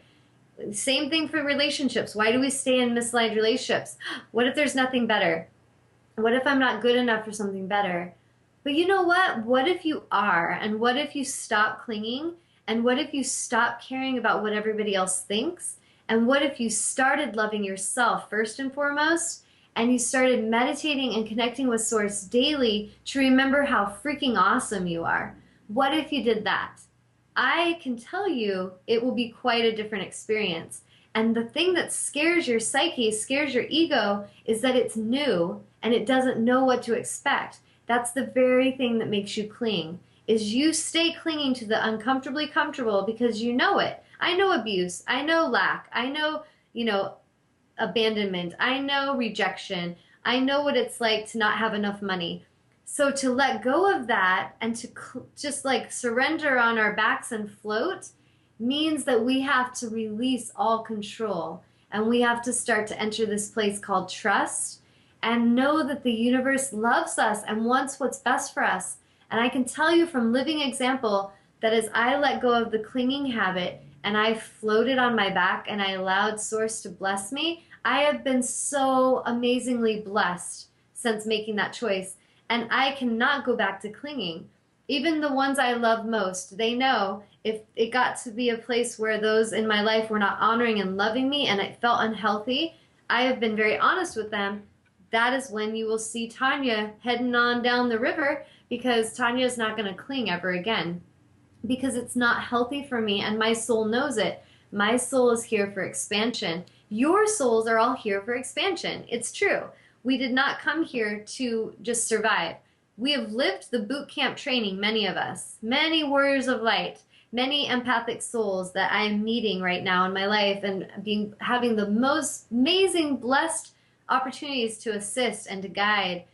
Same thing for relationships. Why do we stay in misaligned relationships? What if there's nothing better? What if I'm not good enough for something better? But you know what? What if you are? And what if you stop clinging? And what if you stop caring about what everybody else thinks? And what if you started loving yourself first and foremost? And you started meditating and connecting with Source daily to remember how freaking awesome you are? What if you did that? I can tell you it will be quite a different experience. And the thing that scares your psyche, scares your ego, is that it's new and it doesn't know what to expect. That's the very thing that makes you cling, is you stay clinging to the uncomfortably comfortable because you know it. I know abuse. I know lack. I know, abandonment. I know rejection. I know what it's like to not have enough money. So to let go of that and to just like surrender on our backs and float means that we have to release all control and we have to start to enter this place called trust and know that the universe loves us and wants what's best for us. And I can tell you from living example that as I let go of the clinging habit and I floated on my back and I allowed Source to bless me, I have been so amazingly blessed since making that choice. And I cannot go back to clinging. Even the ones I love most, they know if it got to be a place where those in my life were not honoring and loving me and it felt unhealthy, I have been very honest with them. That is when you will see Tawnya heading on down the river, because Tawnya is not going to cling ever again. because it's not healthy for me, and my soul knows it. My soul is here for expansion. Your souls are all here for expansion. It's true. We did not come here to just survive. We have lived the boot camp training, many of us, many warriors of light, many empathic souls that I am meeting right now in my life, and having the most amazing, blessed opportunities to assist and to guide,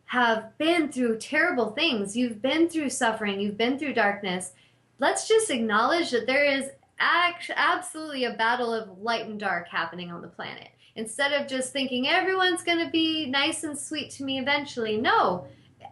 have been through terrible things. You've been through suffering. You've been through darkness. Let's just acknowledge that there is absolutely a battle of light and dark happening on the planet. Instead of just thinking everyone's going to be nice and sweet to me eventually. No,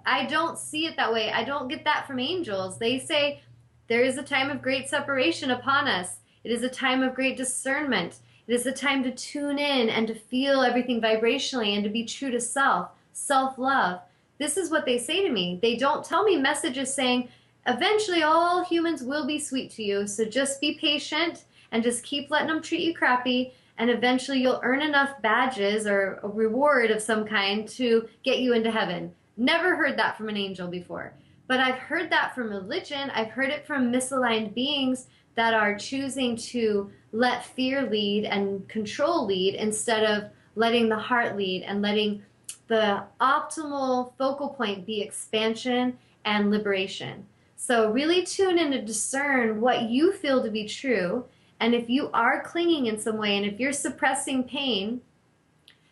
I don't see it that way. I don't get that from angels. They say there is a time of great separation upon us. It is a time of great discernment. It is a time to tune in and to feel everything vibrationally and to be true to self, self-love. This is what they say to me. They don't tell me messages saying, eventually all humans will be sweet to you, so just be patient and just keep letting them treat you crappy, and eventually you'll earn enough badges or a reward of some kind to get you into heaven. Never heard that from an angel before. But I've heard that from religion. I've heard it from misaligned beings that are choosing to let fear lead and control lead instead of letting the heart lead and letting the optimal focal point be expansion and liberation. So really tune in to discern what you feel to be true. And if you are clinging in some way, and if you're suppressing pain,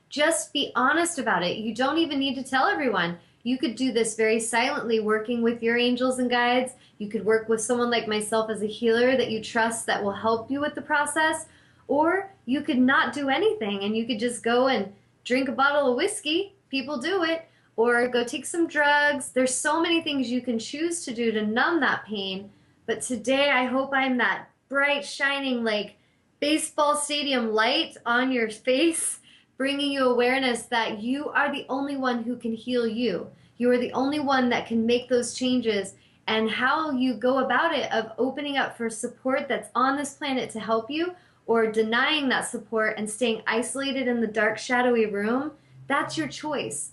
just be honest about it. You don't even need to tell everyone. You could do this very silently, working with your angels and guides. You could work with someone like myself as a healer that you trust that will help you with the process. Or you could not do anything and you could just go and drink a bottle of whiskey. People do it. Or go take some drugs. There's so many things you can choose to do to numb that pain. But today I hope I'm that bright, shining, like baseball stadium light on your face, bringing you awareness that you are the only one who can heal you. You are the only one that can make those changes, and how you go about it of opening up for support that's on this planet to help you, or denying that support and staying isolated in the dark, shadowy room, that's your choice.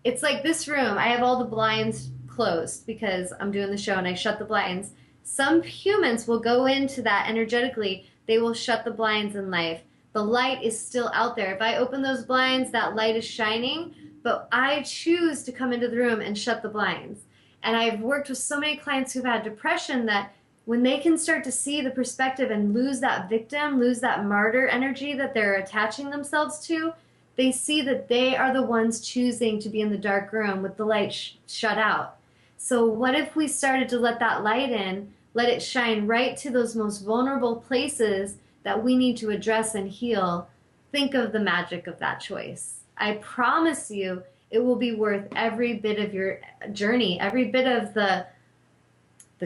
It's like this room. I have all the blinds closed because I'm doing the show and I shut the blinds. Some humans will go into that energetically. They will shut the blinds in life. The light is still out there. If I open those blinds, that light is shining, but I choose to come into the room and shut the blinds. And I've worked with so many clients who've had depression that when they can start to see the perspective and lose that victim, lose that martyr energy that they're attaching themselves to, they see that they are the ones choosing to be in the dark room with the light shut out. So what if we started to let that light in, let it shine right to those most vulnerable places that we need to address and heal? Think of the magic of that choice. I promise you it will be worth every bit of your journey, every bit of the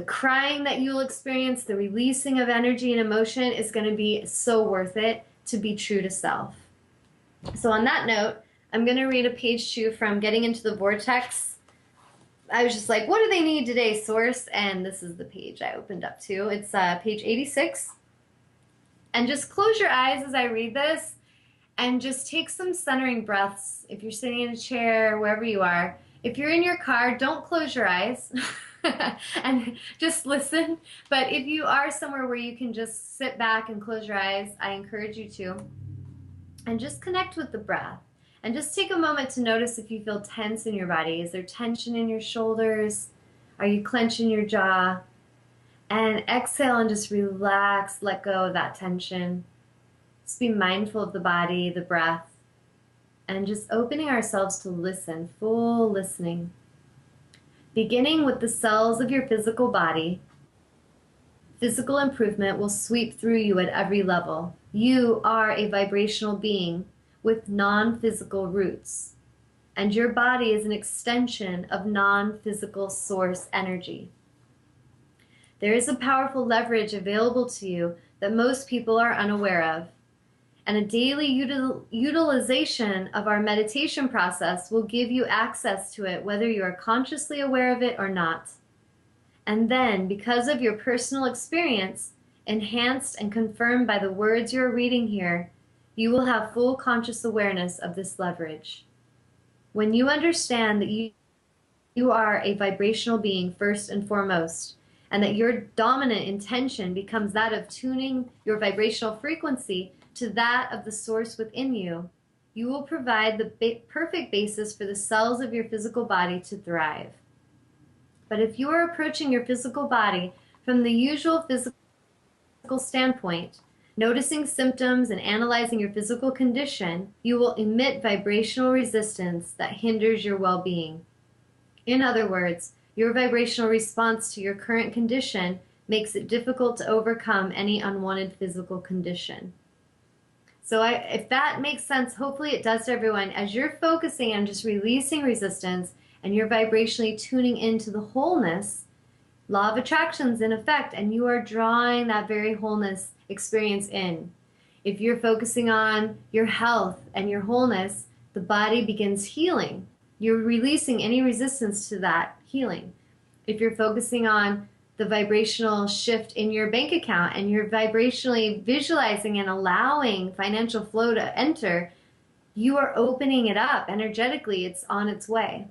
crying that you'll experience, the releasing of energy and emotion is going to be so worth it to be true to self. So on that note, I'm going to read a page 2 from Getting Into the Vortex. I was just like, what do they need today, Source? And this is the page I opened up to. It's page 86. And just close your eyes as I read this and just take some centering breaths. If you're sitting in a chair, wherever you are. If you're in your car, don't close your eyes and just listen. But if you are somewhere where you can just sit back and close your eyes, I encourage you to. And just connect with the breath. And just take a moment to notice if you feel tense in your body. Is there tension in your shoulders? Are you clenching your jaw? And exhale and just relax, let go of that tension. Just be mindful of the body, the breath, and just opening ourselves to listen, full listening. Beginning with the cells of your physical body, physical improvement will sweep through you at every level. You are a vibrational being with non-physical roots, and your body is an extension of non-physical source energy. There is a powerful leverage available to you that most people are unaware of, and a daily utilization of our meditation process will give you access to it whether you are consciously aware of it or not. And then, because of your personal experience, enhanced and confirmed by the words you're reading here, you will have full conscious awareness of this leverage. When you understand that you are a vibrational being first and foremost, and that your dominant intention becomes that of tuning your vibrational frequency to that of the source within you, you will provide the perfect basis for the cells of your physical body to thrive. But if you are approaching your physical body from the usual physical standpoint, noticing symptoms and analyzing your physical condition, you will emit vibrational resistance that hinders your well-being. In other words, your vibrational response to your current condition makes it difficult to overcome any unwanted physical condition. So if that makes sense, hopefully it does to everyone. As you're focusing on just releasing resistance and you're vibrationally tuning into the wholeness, law of attraction's in effect, and you are drawing that very wholeness experience in. If you're focusing on your health and your wholeness, the body begins healing. You're releasing any resistance to that healing. If you're focusing on the vibrational shift in your bank account and you're vibrationally visualizing and allowing financial flow to enter, you are opening it up energetically. It's on its way.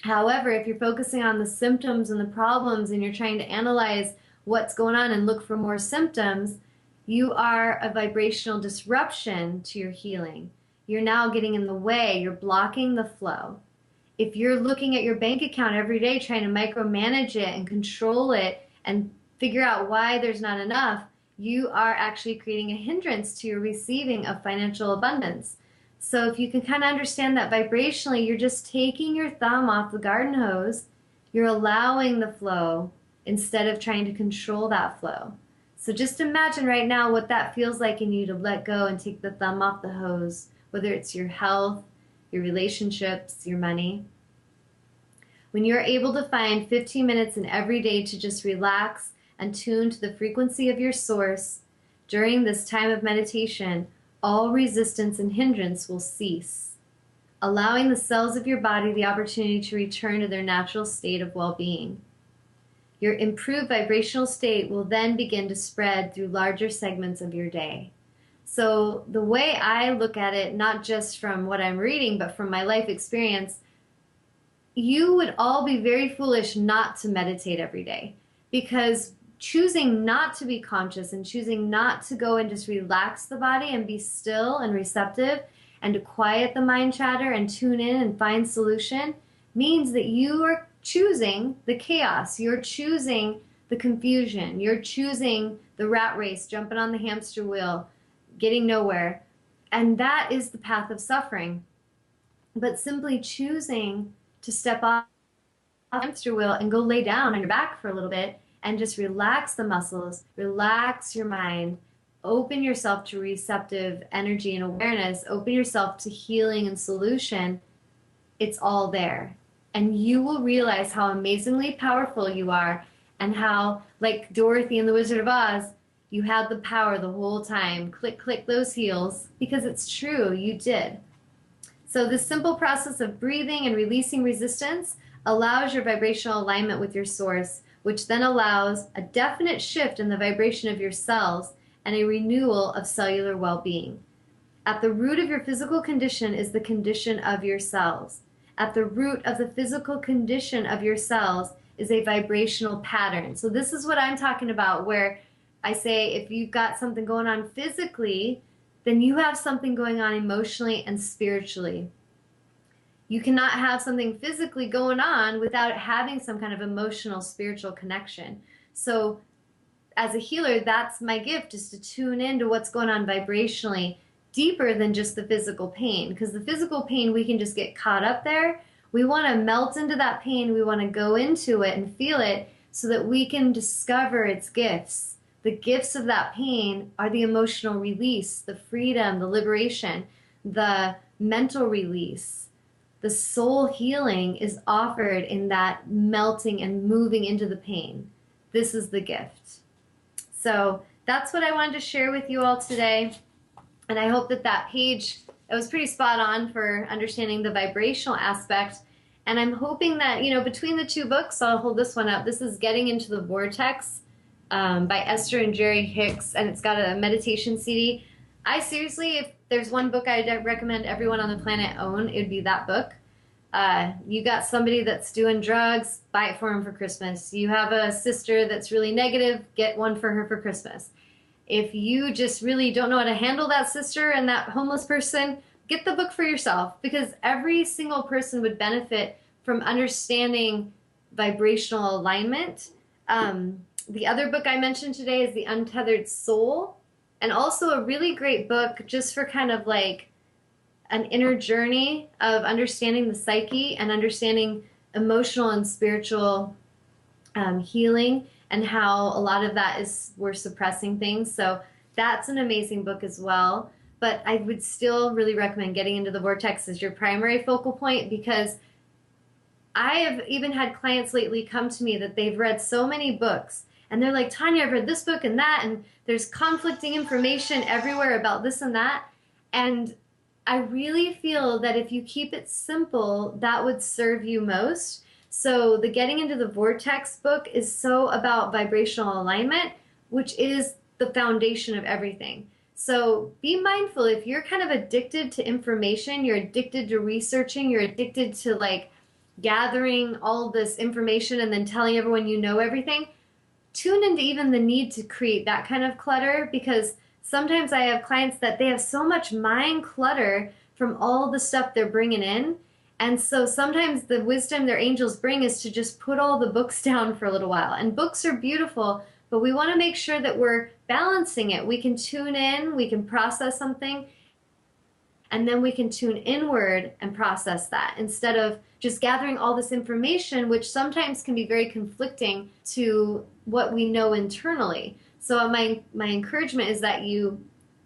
However, if you're focusing on the symptoms and the problems and you're trying to analyze what's going on and look for more symptoms, you are a vibrational disruption to your healing. You're now getting in the way. You're blocking the flow. If you're looking at your bank account every day trying to micromanage it and control it and figure out why there's not enough, you are actually creating a hindrance to your receiving of financial abundance. So if you can kind of understand that vibrationally, you're just taking your thumb off the garden hose, you're allowing the flow instead of trying to control that flow. So just imagine right now what that feels like in you to let go and take the thumb off the hose, whether it's your health, your relationships, your money. When you're able to find 15 minutes in every day to just relax and tune to the frequency of your source, during this time of meditation, all resistance and hindrance will cease, allowing the cells of your body the opportunity to return to their natural state of well-being. Your improved vibrational state will then begin to spread through larger segments of your day. So the way I look at it, not just from what I'm reading, but from my life experience, you would all be very foolish not to meditate every day, because choosing not to be conscious and choosing not to go and just relax the body and be still and receptive and to quiet the mind chatter and tune in and find solution means that you are choosing the chaos. You're choosing the confusion. You're choosing the rat race, jumping on the hamster wheel, getting nowhere. And that is the path of suffering. But simply choosing to step off the hamster wheel and go lay down on your back for a little bit and just relax the muscles, relax your mind, open yourself to receptive energy and awareness, open yourself to healing and solution, it's all there. And you will realize how amazingly powerful you are and how, like Dorothy in The Wizard of Oz, you had the power the whole time. Click, click those heels, because it's true, you did. So this simple process of breathing and releasing resistance allows your vibrational alignment with your source, which then allows a definite shift in the vibration of your cells and a renewal of cellular well-being. At the root of your physical condition is the condition of your cells. At the root of the physical condition of your cells is a vibrational pattern. So this is what I'm talking about, where I say if you've got something going on physically, then you have something going on emotionally and spiritually. You cannot have something physically going on without having some kind of emotional, spiritual connection. So as a healer, that's my gift, is to tune into what's going on vibrationally deeper than just the physical pain. Because the physical pain, we can just get caught up there. We want to melt into that pain. We want to go into it and feel it so that we can discover its gifts. The gifts of that pain are the emotional release, the freedom, the liberation, the mental release. The soul healing is offered in that melting and moving into the pain. This is the gift. So that's what I wanted to share with you all today. And I hope that that page, it was pretty spot on for understanding the vibrational aspect. And I'm hoping that, between the two books, I'll hold this one up. This is Getting Into the Vortex by Esther and Jerry Hicks, and it's got a meditation CD. I seriously, if there's one book I'd recommend everyone on the planet own, it'd be that book. You got somebody that's doing drugs, buy it for them for Christmas. You have a sister that's really negative, get one for her for Christmas. If you just really don't know how to handle that sister and that homeless person, get the book for yourself, because every single person would benefit from understanding vibrational alignment. The other book I mentioned today is The Untethered Soul, and also a really great book just for kind of like an inner journey of understanding the psyche and understanding emotional and spiritual healing, and how a lot of that is we're suppressing things. So that's an amazing book as well. But I would still really recommend getting into the vortex as your primary focal point, because I have even had clients lately come to me that they've read so many books and they're like, Tawnya, I've read this book and that, and there's conflicting information everywhere about this and that. And I really feel that if you keep it simple, that would serve you most. So the Getting into the Vortex book is so about vibrational alignment, which is the foundation of everything. So be mindful, if you're kind of addicted to information, you're addicted to researching, you're addicted to like gathering all this information and then telling everyone you know everything, tune into even the need to create that kind of clutter, because sometimes I have clients that they have so much mind clutter from all the stuff they're bringing in. And so sometimes the wisdom their angels bring is to just put all the books down for a little while. And books are beautiful, but we want to make sure that we're balancing it. We can tune in, we can process something, and then we can tune inward and process that, instead of just gathering all this information, which sometimes can be very conflicting to what we know internally. So my encouragement is that you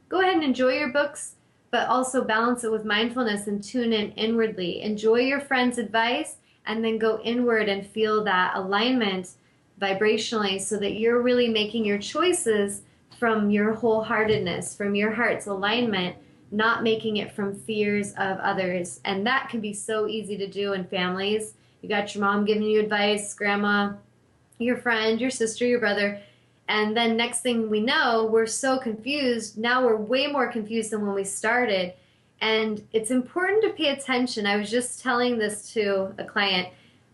go ahead and enjoy your books, but also balance it with mindfulness and tune in inwardly. Enjoy your friend's advice, and then go inward and feel that alignment vibrationally, so that you're really making your choices from your wholeheartedness, from your heart's alignment, not making it from fears of others. And that can be so easy to do in families. You got your mom giving you advice, grandma, your friend, your sister, your brother, and then next thing we know, we're so confused. Now we're way more confused than when we started. And it's important to pay attention. I was just telling this to a client.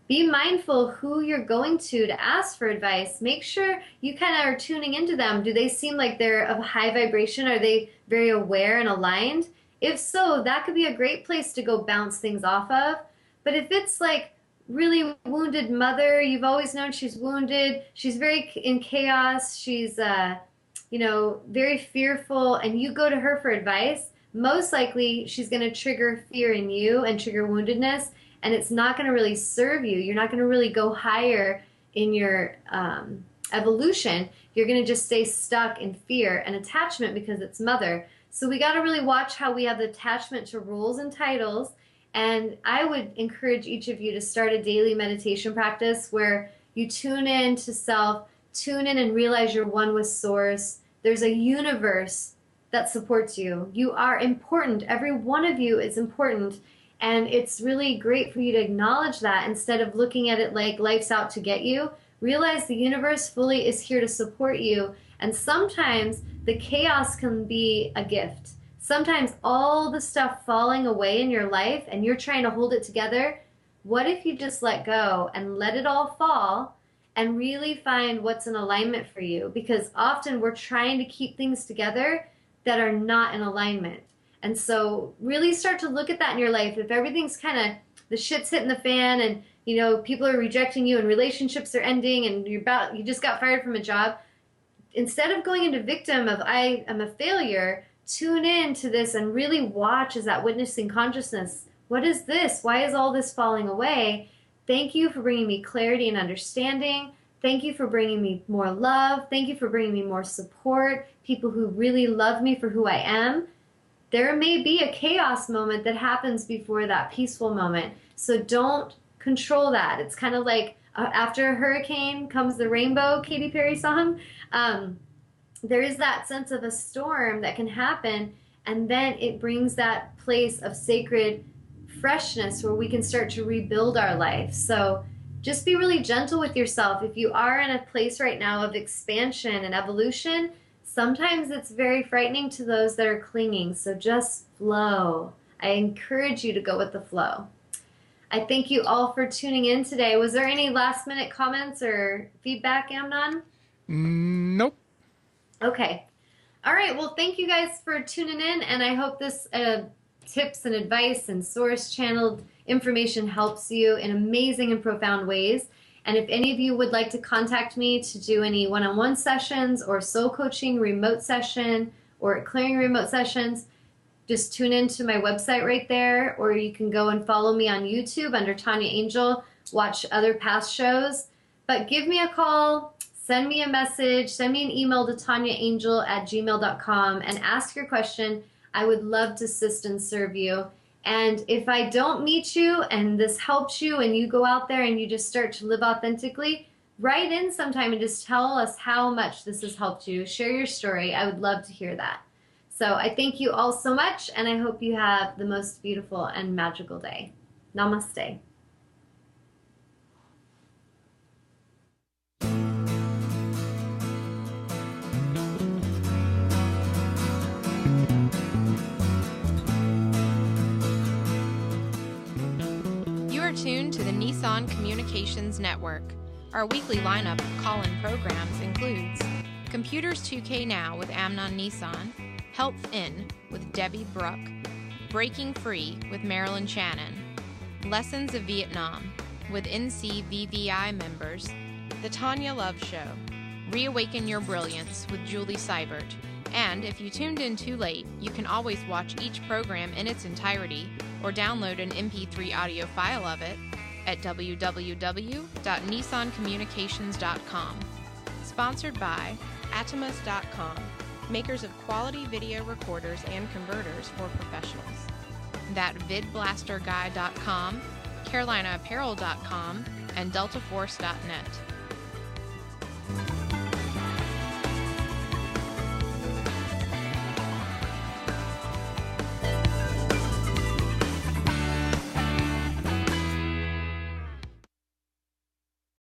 Be mindful who you're going to ask for advice. Make sure you kind of are tuning into them. Do they seem like they're of high vibration? Are they very aware and aligned? If so, that could be a great place to go bounce things off of. But if it's like really wounded mother, you've always known she's wounded, she's very in chaos, she's very fearful, and you go to her for advice, most likely she's going to trigger fear in you and trigger woundedness, and it's not going to really serve you. You're not going to really go higher in your evolution. You're going to just stay stuck in fear and attachment because it's mother. So we got to really watch how we have the attachment to rules and titles. And I would encourage each of you to start a daily meditation practice where you tune in to self, tune in and realize you're one with source. There's a universe that supports you. You are important. Every one of you is important. And it's really great for you to acknowledge that instead of looking at it like life's out to get you. Realize the universe fully is here to support you. And sometimes the chaos can be a gift. Sometimes all the stuff falling away in your life and you're trying to hold it together, what if you just let go and let it all fall and really find what's in alignment for you? Because often we're trying to keep things together that are not in alignment. And so really start to look at that in your life. If everything's kind of, the shit's hitting the fan and people are rejecting you and relationships are ending and you just got fired from a job, instead of going into victim of I am a failure, tune in to this and really watch as that witnessing consciousness. What is this? Why is all this falling away? Thank you for bringing me clarity and understanding. Thank you for bringing me more love. Thank you for bringing me more support. People who really love me for who I am. There may be a chaos moment that happens before that peaceful moment. So don't control that. It's kind of like after a hurricane comes the rainbow, Katy Perry song. There is that sense of a storm that can happen, and then it brings that place of sacred freshness where we can start to rebuild our life. So just be really gentle with yourself. If you are in a place right now of expansion and evolution, sometimes it's very frightening to those that are clinging. So just flow. I encourage you to go with the flow. I thank you all for tuning in today. Was there any last minute comments or feedback, Amnon? Nope. Okay. All right. Well, thank you guys for tuning in, and I hope this tips and advice and source channeled information helps you in amazing and profound ways. And if any of you would like to contact me to do any one-on-one sessions or soul coaching remote session or clearing remote sessions, just tune into my website right there, or you can go and follow me on YouTube under Tawnya Angel, watch other past shows. But give me a call, send me a message, send me an email to tanyaangel@gmail.com and ask your question. I would love to assist and serve you. And if I don't meet you and this helps you and you go out there and you just start to live authentically, write in sometime and just tell us how much this has helped you. Share your story. I would love to hear that. So I thank you all so much, and I hope you have the most beautiful and magical day. Namaste. Tuned to the Nissan Communications Network. Our weekly lineup of call-in programs includes Computers 2K Now with Amnon Nissan, Health In with Debbie Bruck, Breaking Free with Marilyn Shannon, Lessons of Vietnam with NCVVI members, The Tawnya Love Show, Reawaken Your Brilliance with Julie Seibert, and if you tuned in too late, you can always watch each program in its entirety or download an MP3 audio file of it at www.nissancommunications.com. Sponsored by Atomus.com, makers of quality video recorders and converters for professionals. ThatVidBlasterGuy.com, CarolinaApparel.com, and DeltaForce.net.